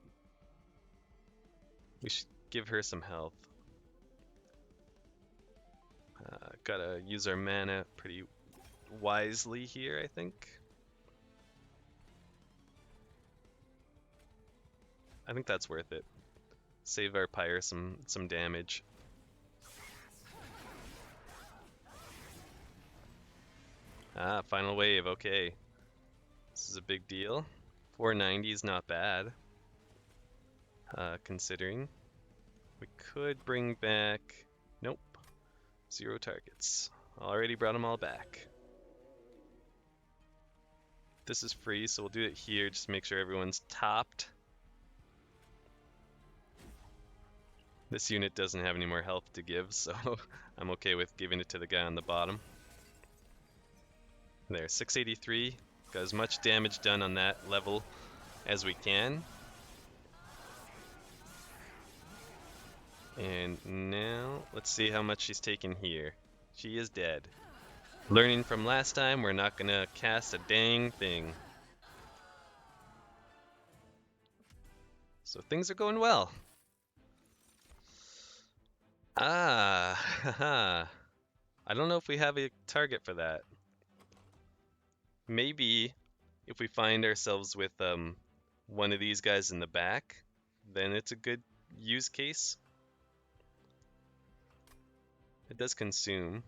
We should give her some health. Gotta use our mana pretty wisely here, I think. I think that's worth it. Save our pyre some damage. Ah, final wave, okay. This is a big deal. 490 is not bad, considering. We could bring back... Nope. 0 targets. Already brought them all back. This is free, so we'll do it here, just to make sure everyone's topped. This unit doesn't have any more health to give, so I'm okay with giving it to the guy on the bottom. There, 683. Got as much damage done on that level as we can. And now, let's see how much she's taken here. She is dead. Learning from last time, we're not gonna cast a dang thing. So things are going well. Ah, haha. I don't know if we have a target for that. Maybe if we find ourselves with one of these guys in the back, then it's a good use case. It does consume.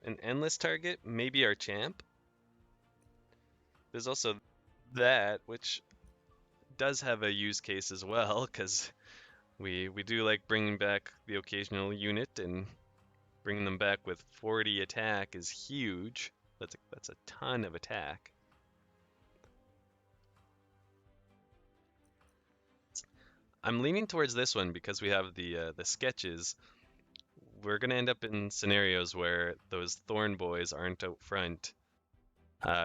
An endless target, maybe our champ. There's also that, which does have a use case as well, because we do like bringing back the occasional unit, and bringing them back with 40 attack is huge. That's a ton of attack. I'm leaning towards this one because we have the sketches. We're gonna end up in scenarios where those Thorn boys aren't out front,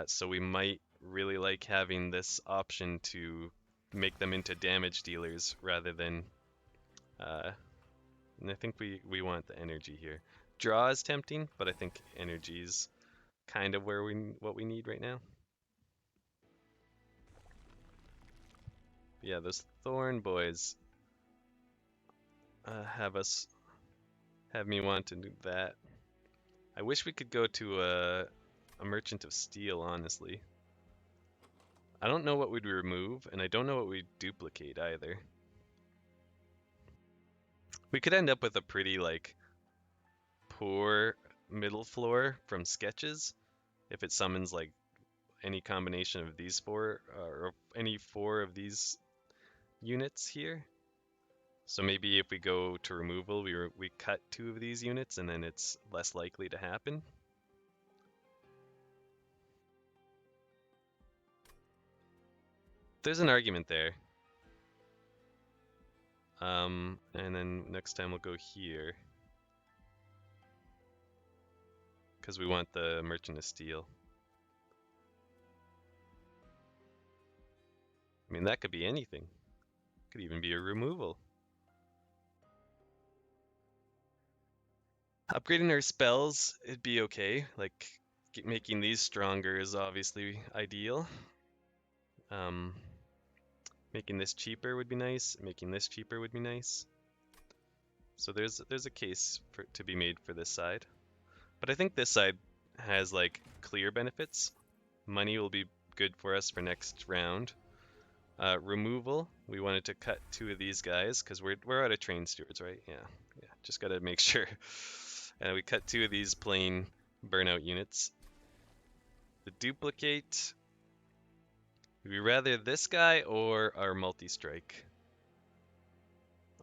so we might really like having this option to make them into damage dealers rather than. And I think we want the energy here. Draw is tempting, but I think energy's kind of what we need right now. Yeah, those Thorn boys have me want to do that. I wish we could go to a Merchant of Steel, honestly. I don't know what we'd remove, and I don't know what we'd duplicate either. We could end up with a pretty, like, poor middle floor from sketches if it summons, like, any combination of these four, or any four of these units here. So maybe if we go to removal, we cut two of these units, and then it's less likely to happen. There's an argument there. And then next time we'll go here. Because we want the Merchant of Steel. I mean, that could be anything. Could even be a removal. Upgrading our spells, it'd be okay. Like, making these stronger is obviously ideal. Making this cheaper would be nice. Making this cheaper would be nice. So there's a case to be made for this side. But I think this side has, like, clear benefits. Money will be good for us for next round. Removal, we wanted to cut two of these guys because we're out of train stewards, right? Yeah, just gotta make sure. We cut two of these plain burnout units. The duplicate, would we rather this guy or our multi-strike?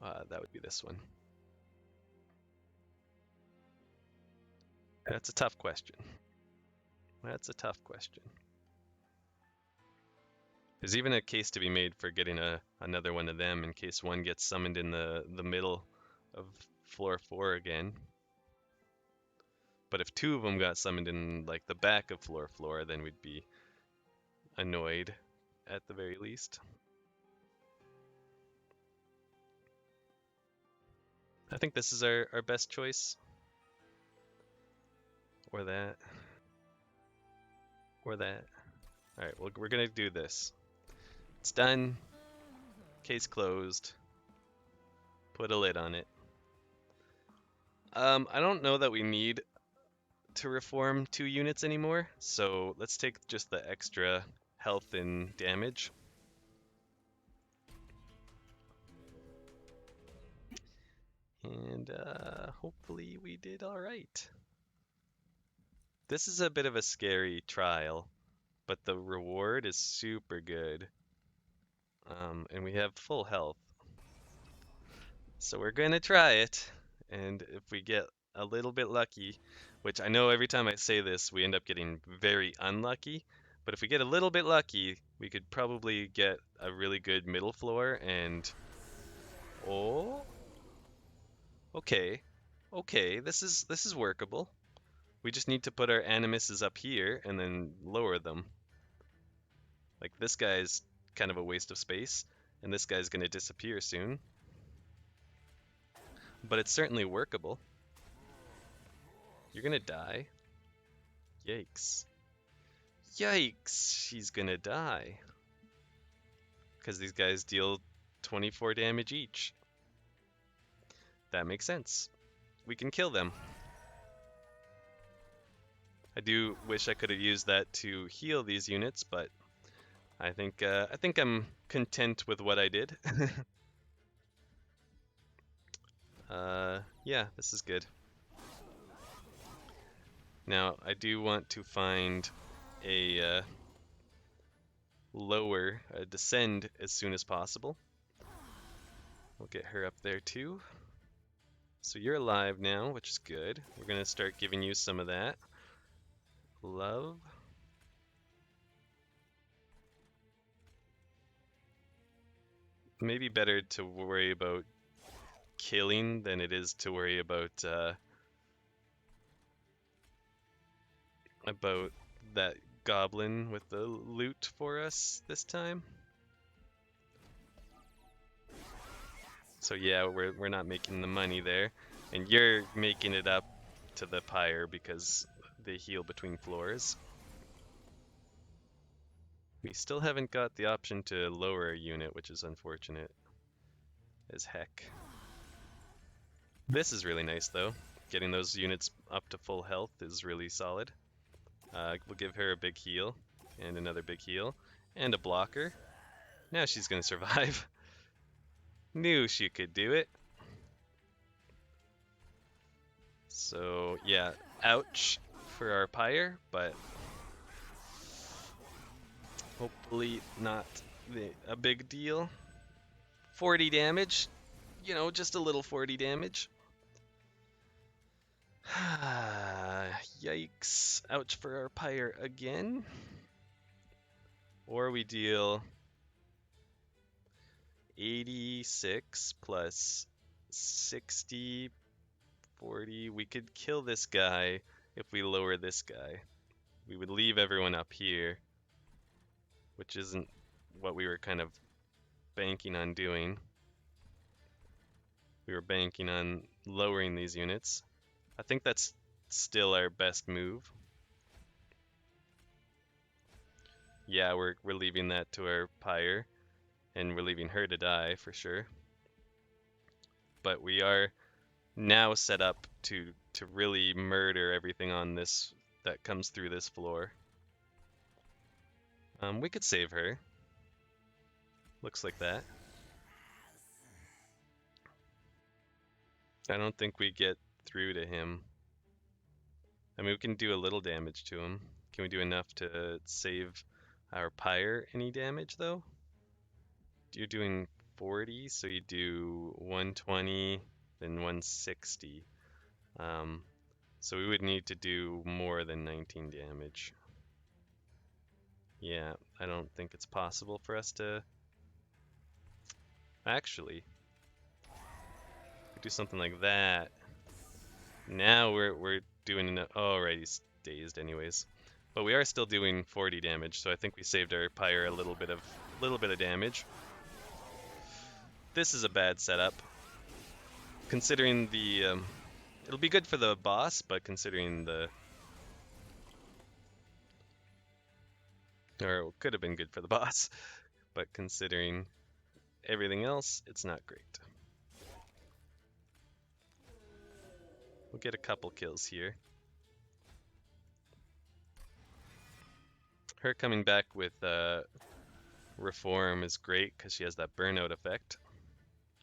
That would be this one. That's a tough question. That's a tough question. There's even a case to be made for getting another one of them in case one gets summoned in the middle of floor 4 again. But if two of them got summoned in, like, the back of floor 4, then we'd be annoyed at the very least. I think this is our best choice. Or that. Or that. Alright, well, we're gonna do this. It's done. Case closed. Put a lid on it. I don't know that we need to reform 2 units anymore, so let's take just the extra health and damage. And hopefully we did alright. This is a bit of a scary trial, but the reward is super good. And we have full health. So we're gonna try it, and if we get a little bit lucky, which I know every time I say this, we end up getting very unlucky, but if we get a little bit lucky, we could probably get a really good middle floor and... Oh? Okay. Okay, this is workable. We just need to put our animuses up here and then lower them. Like, this guy's kind of a waste of space, and this guy's gonna disappear soon. But it's certainly workable. You're gonna die. Yikes. Yikes! She's gonna die. Because these guys deal 24 damage each. That makes sense. We can kill them. I do wish I could have used that to heal these units, but I think I'm content with what I did. Yeah, this is good. Now, I do want to find a descend as soon as possible. We'll get her up there too. So you're alive now, which is good. We're gonna start giving you some of that love. Maybe better to worry about killing than it is to worry about that goblin with the loot for us this time. So yeah, we're not making the money there, and you're making it up to the pyre because they heal between floors. We still haven't got the option to lower a unit, which is unfortunate as heck. This is really nice though. getting those units up to full health is really solid. We'll give her a big heal, and another big heal, and a blocker. Now she's gonna survive. Knew she could do it. So yeah, ouch for our pyre, but hopefully not a big deal. 40 damage, you know, just a little 40 damage. Yikes. Ouch for our pyre again. Or we deal 86 plus 60, 40. We could kill this guy if we lower this guy. We would leave everyone up here, which isn't what we were kind of banking on doing. We were banking on lowering these units. I think that's still our best move. Yeah, we're leaving that to our pyre, and we're leaving her to die for sure. But we are now set up to really murder everything on this that comes through this floor. We could save her. Looks like that. I don't think we get through to him. I mean, we can do a little damage to him. Can we do enough to save our pyre any damage, though? You're doing 40, so you do 120, then 160. So we would need to do more than 19 damage. Yeah, I don't think it's possible for us to... Actually, do something like that. Now we're doing enough. Oh, right, he's dazed anyways. But we are still doing 40 damage, so I think we saved our pyre a little bit of damage. This is a bad setup. Considering the it'll be good for the boss, but considering the or it could have been good for the boss, but considering everything else, it's not great. We'll get a couple kills here. Her coming back with Reform is great because she has that burnout effect.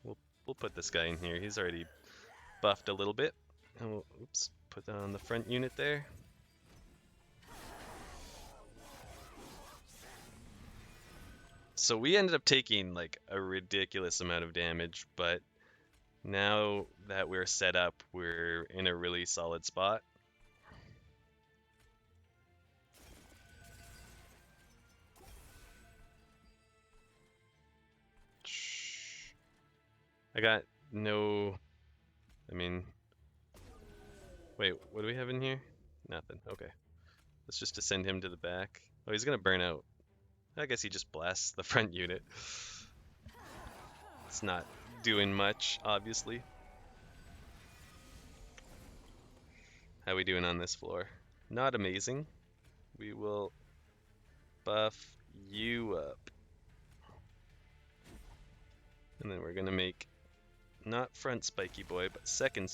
We'll put this guy in here. He's already buffed a little bit. And we'll, oops, put that on the front unit there. So we ended up taking like a ridiculous amount of damage, but now that we're set up, we're in a really solid spot. I got no... I mean... Wait, what do we have in here? Nothing. Okay. Let's just send him to the back. Oh, he's gonna burn out. I guess he just blasts the front unit. It's not doing much, obviously. How we doing on this floor? Not amazing. We will buff you up. And then we're gonna make not front spiky boy, but second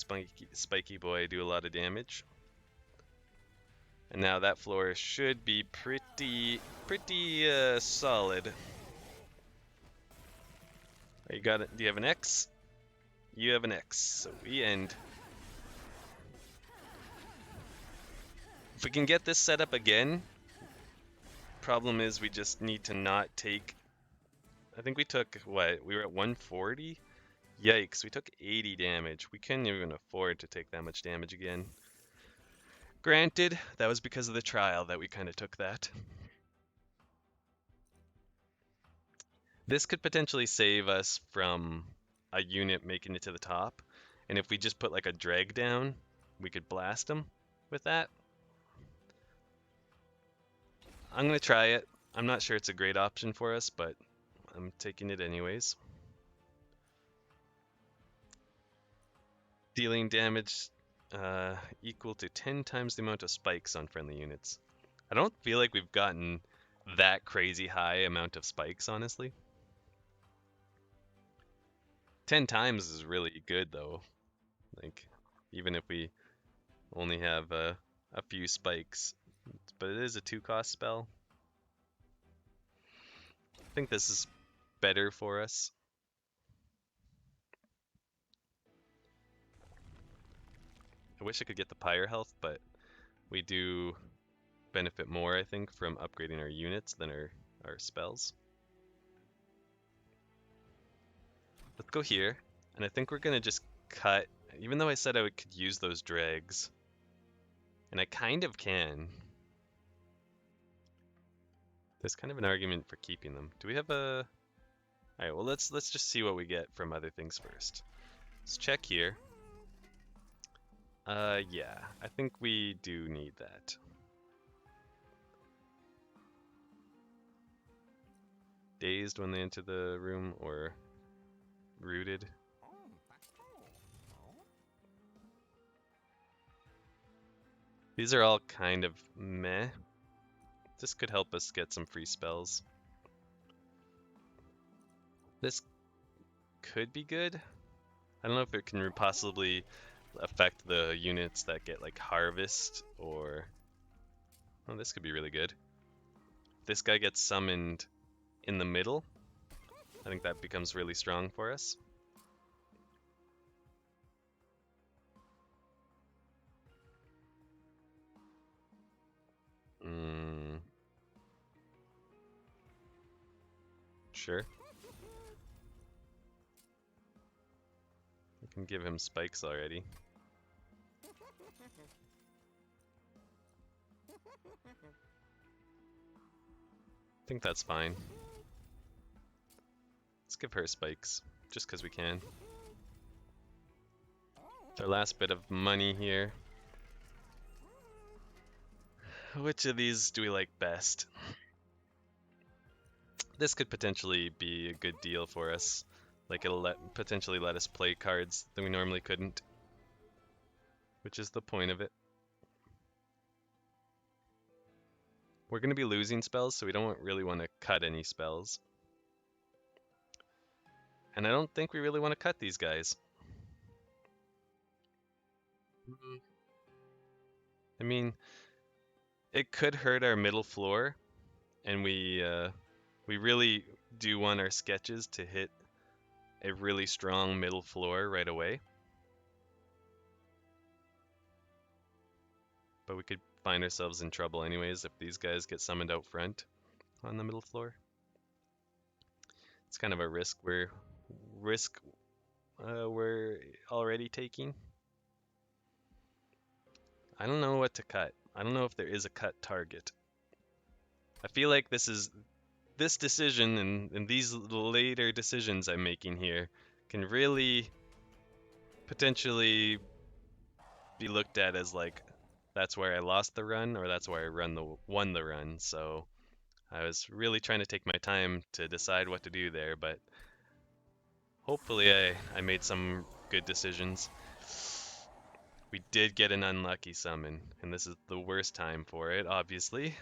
spiky boy do a lot of damage. And now that floor should be pretty solid. You got it? Do you have an X? You have an X. So we end. If we can get this set up again, problem is we just need to not take... I think we took, what, we were at 140? Yikes, we took 80 damage. We couldn't even afford to take that much damage again. Granted, that was because of the trial that we kind of took that. This could potentially save us from a unit making it to the top. And if we just put like a drag down, we could blast them with that. I'm going to try it. I'm not sure it's a great option for us, but I'm taking it anyways. Dealing damage equal to 10 times the amount of spikes on friendly units. I don't feel like we've gotten that crazy high amount of spikes, honestly. 10 times is really good, though. Like, even if we only have a few spikes, but it is a 2-cost spell. I think this is better for us. I wish I could get the Pyre health, but we do benefit more, I think, from upgrading our units than our spells. Let's go here, and I think we're gonna just cut, even though I said I could use those dregs, and I kind of can. There's kind of an argument for keeping them. Do we have a... Alright, well let's just see what we get from other things first. Let's check here. Yeah, I think we do need that. Dazed when they enter the room, or rooted. These are all kind of meh. This could help us get some free spells. This could be good. I don't know if it can possibly affect the units that get like harvest or... Oh, this could be really good. If this guy gets summoned in the middle, I think that becomes really strong for us. Sure. We can give him spikes already. I think that's fine. Let's give her spikes, just because we can. Our last bit of money here. Which of these do we like best? This could potentially be a good deal for us. Like it'll potentially let us play cards that we normally couldn't. Which is the point of it. We're going to be losing spells, so we don't really want to cut any spells. And I don't think we really want to cut these guys. I mean, it could hurt our middle floor, and we really do want our sketches to hit a really strong middle floor right away. But we could find ourselves in trouble anyways if these guys get summoned out front on the middle floor. It's kind of a risk we're already taking. I don't know what to cut. I don't know if there is a cut target. I feel like this decision and these later decisions I'm making here can really potentially be looked at as like that's where I lost the run or that's where I won the run. So I was really trying to take my time to decide what to do there, but hopefully I made some good decisions. We did get an unlucky summon, and this is the worst time for it, obviously.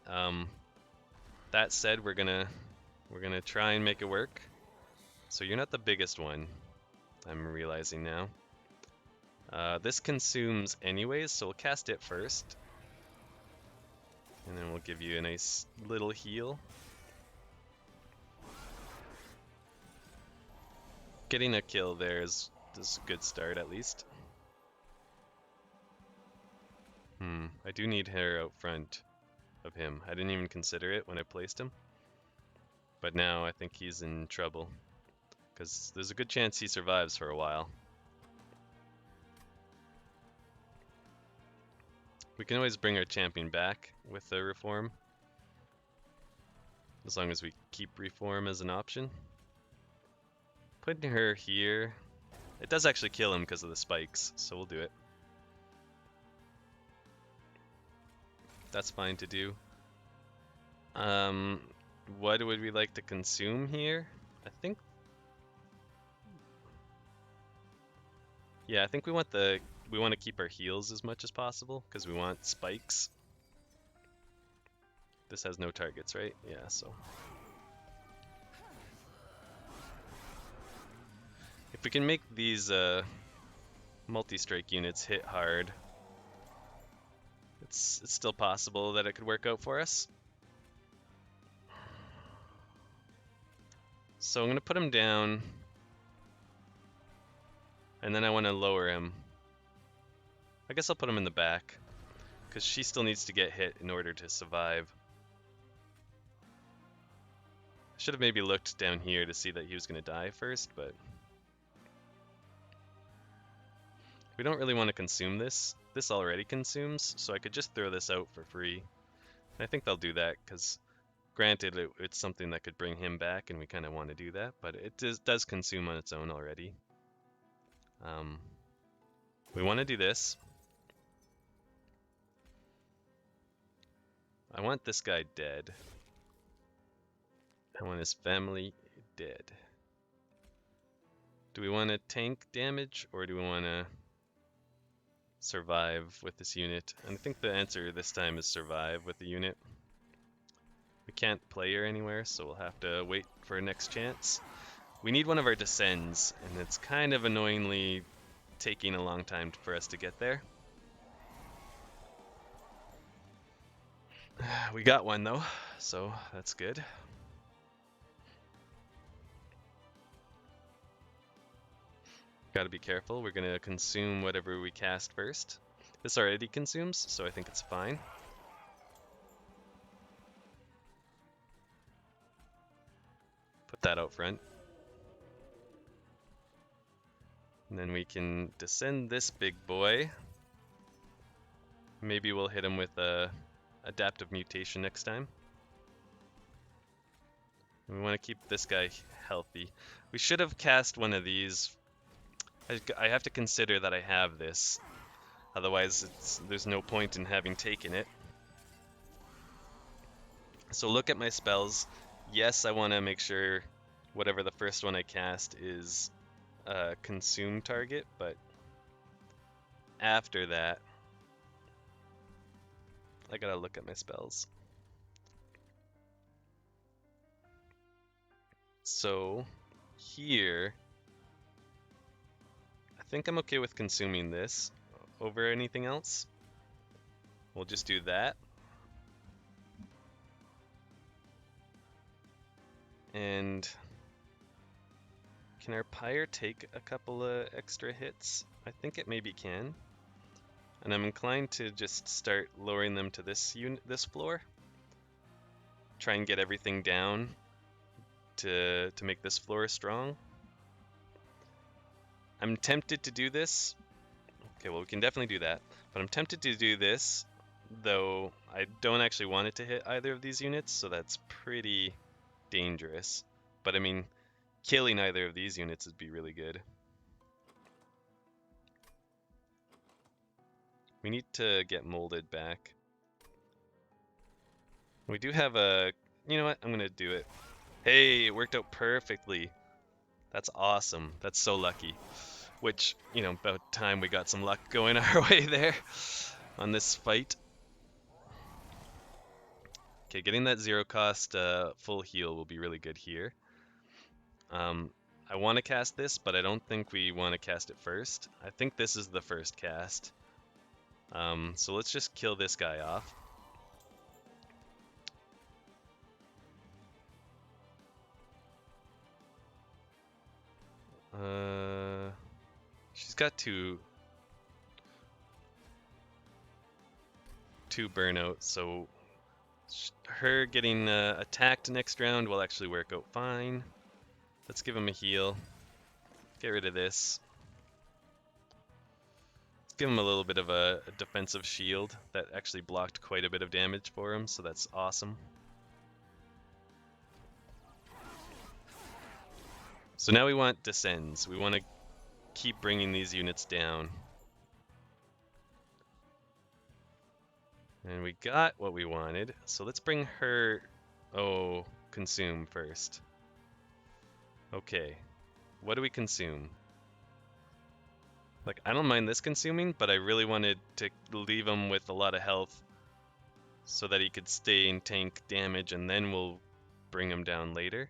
That said, we're gonna try and make it work. So you're not the biggest one, I'm realizing now. This consumes anyways, so we'll cast it first. And then we'll give you a nice little heal. Getting a kill there is a good start at least. I do need her out front of him. I didn't even consider it when I placed him. But now I think he's in trouble. Because there's a good chance he survives for a while. We can always bring our champion back with the reform. As long as we keep reform as an option. Putting her here. It does actually kill him because of the spikes, so we'll do it. That's fine to do. What would we like to consume here? I think... Yeah, I think we want to keep our heals as much as possible, because we want spikes. This has no targets, right? Yeah, so... If we can make these multi-strike units hit hard, it's still possible that it could work out for us. So I'm going to put him down, and then I want to lower him. I guess I'll put him in the back, because she still needs to get hit in order to survive. I should have maybe looked down here to see that he was going to die first, but we don't really want to consume this. This already consumes, so I could just throw this out for free. And I think they'll do that, because granted it's something that could bring him back, and we kind of want to do that, but it does consume on its own already. We want to do this. I want this guy dead. I want his family dead. Do we want to tank damage, or do we want to survive with this unit? And I think the answer this time is survive with the unit. We can't play her anywhere, so we'll have to wait for a next chance. We need one of our descends, and it's kind of annoyingly taking a long time for us to get there. We got one though, so that's good. Gotta be careful, we're gonna consume whatever we cast first. This already consumes, so I think it's fine. Put that out front. And then we can descend this big boy. Maybe we'll hit him with a adaptive mutation next time. And we want to keep this guy healthy. We should have cast one of these. I have to consider that I have this. Otherwise, there's no point in having taken it. So look at my spells. Yes, I want to make sure whatever the first one I cast is a consume target, but after that, I gotta look at my spells. So here, I think I'm okay with consuming this over anything else. We'll just do that. And can our pyre take a couple of extra hits? I think it maybe can. And I'm inclined to just start lowering them to this floor. Try and get everything down to make this floor strong. I'm tempted to do this. Okay, well, we can definitely do that. But I'm tempted to do this, though I don't actually want it to hit either of these units, so that's pretty dangerous. But I mean, killing either of these units would be really good. We need to get molded back. We do have a... You know what? I'm going to do it. Hey, it worked out perfectly. That's awesome. That's so lucky. Which, you know, about time we got some luck going our way there on this fight. Okay, getting that 0 cost full heal will be really good here. I want to cast this, but I don't think we want to cast it first. I think this is the first cast. So let's just kill this guy off. She's got two burnout, so her getting attacked next round will actually work out fine. Let's give him a heal. Get rid of this. Let's give him a little bit of a defensive shield that actually blocked quite a bit of damage for him, so that's awesome. So now we want descends. We want to keep bringing these units down. And we got what we wanted, so let's bring her... Oh, consume first. Okay, what do we consume? Like, I don't mind this consuming, but I really wanted to leave him with a lot of health so that he could stay in tank damage, and then we'll bring him down later.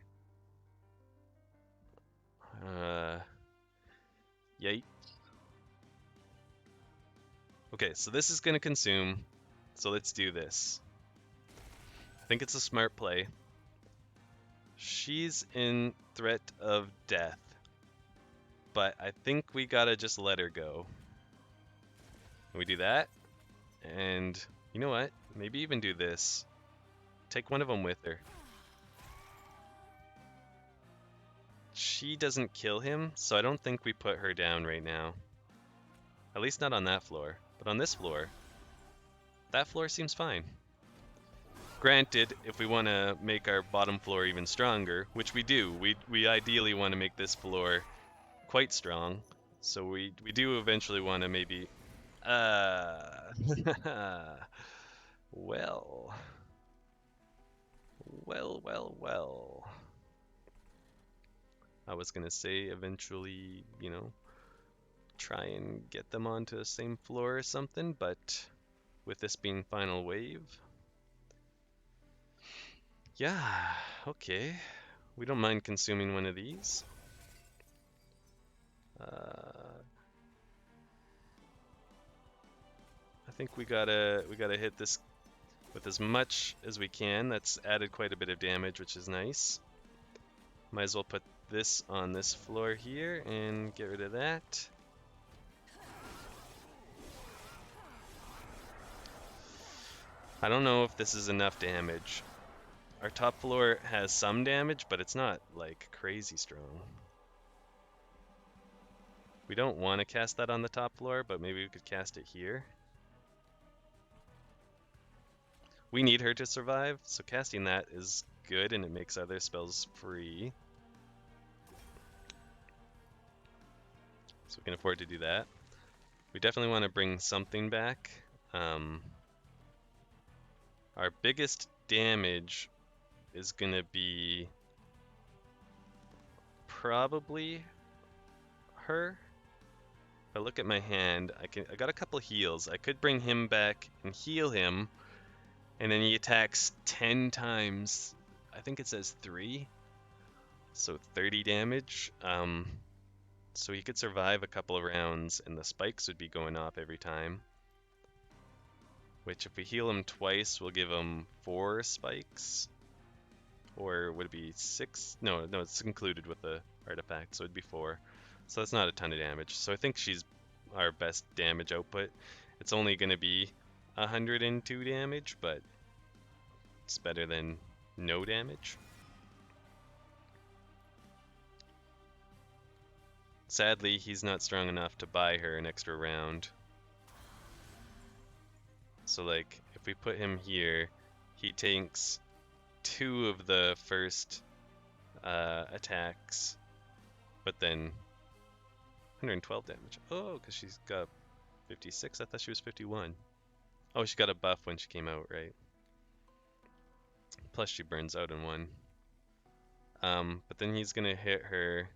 Yikes. Okay, so this is gonna consume. So let's do this. I think it's a smart play. She's in threat of death, but I think we gotta just let her go. We do that, and you know what? Maybe even do this. Take one of them with her. She doesn't kill him, so I don't think we put her down right now. At least not on that floor. But on this floor, that floor seems fine. Granted, if we want to make our bottom floor even stronger, which we do, we ideally want to make this floor quite strong. So we do eventually want to maybe uh well. Well. I was gonna say eventually, try and get them onto the same floor or something, but with this being final wave, yeah, okay. We don't mind consuming one of these. Uh, I think we gotta hit this with as much as we can. That's added quite a bit of damage, which is nice. Might as well put this on this floor here and get rid of that. I don't know if this is enough damage. Our top floor has some damage, but it's not like crazy strong. We don't want to cast that on the top floor, but maybe we could cast it here. We need her to survive, so casting that is good and it makes other spells free. So we can afford to do that. We definitely want to bring something back. Our biggest damage is going to be probably her. If I look at my hand, I got a couple heals. I could bring him back and heal him, and then he attacks 10 times. I think it says 3, so 30 damage. So he could survive a couple of rounds, and the spikes would be going off every time. Which, if we heal him twice, will give him 4 spikes. Or would it be 6? No, it's included with the artifact, so it'd be 4. So that's not a ton of damage. So I think she's our best damage output. It's only going to be 102 damage, but it's better than no damage. Sadly, he's not strong enough to buy her an extra round. So like, if we put him here, he tanks 2 of the first attacks, but then 112 damage. Oh, because she's got 56. I thought she was 51. Oh, she got a buff when she came out, right? Plus she burns out in 1. But then he's gonna hit her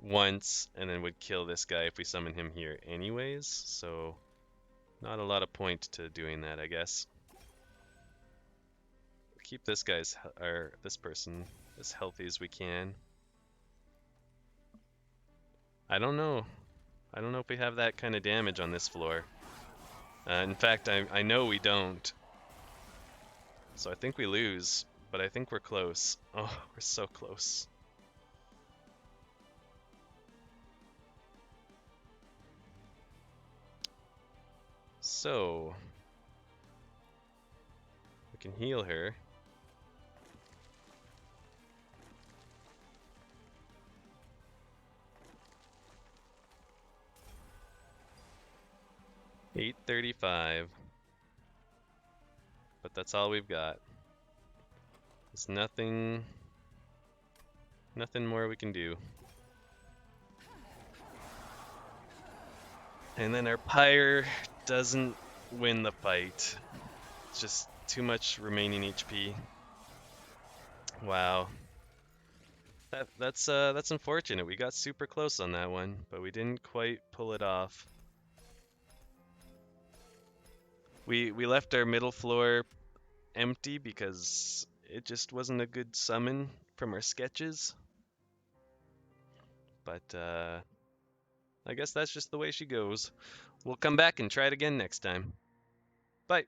once and then would kill this guy if we summon him here anyways, so not a lot of point to doing that, I guess. Keep this this person as healthy as we can. I don't know. I don't know if we have that kind of damage on this floor. In fact, I know we don't. So I think we lose, but I think we're close. Oh, we're so close. So we can heal her. $835. But that's all we've got. There's nothing more we can do. And then our pyre doesn't win the fight. It's just too much remaining HP. Wow. That's unfortunate. We got super close on that one, but we didn't quite pull it off. We left our middle floor empty because it just wasn't a good summon from our sketches. But I guess that's just the way she goes. we'll come back and try it again next time.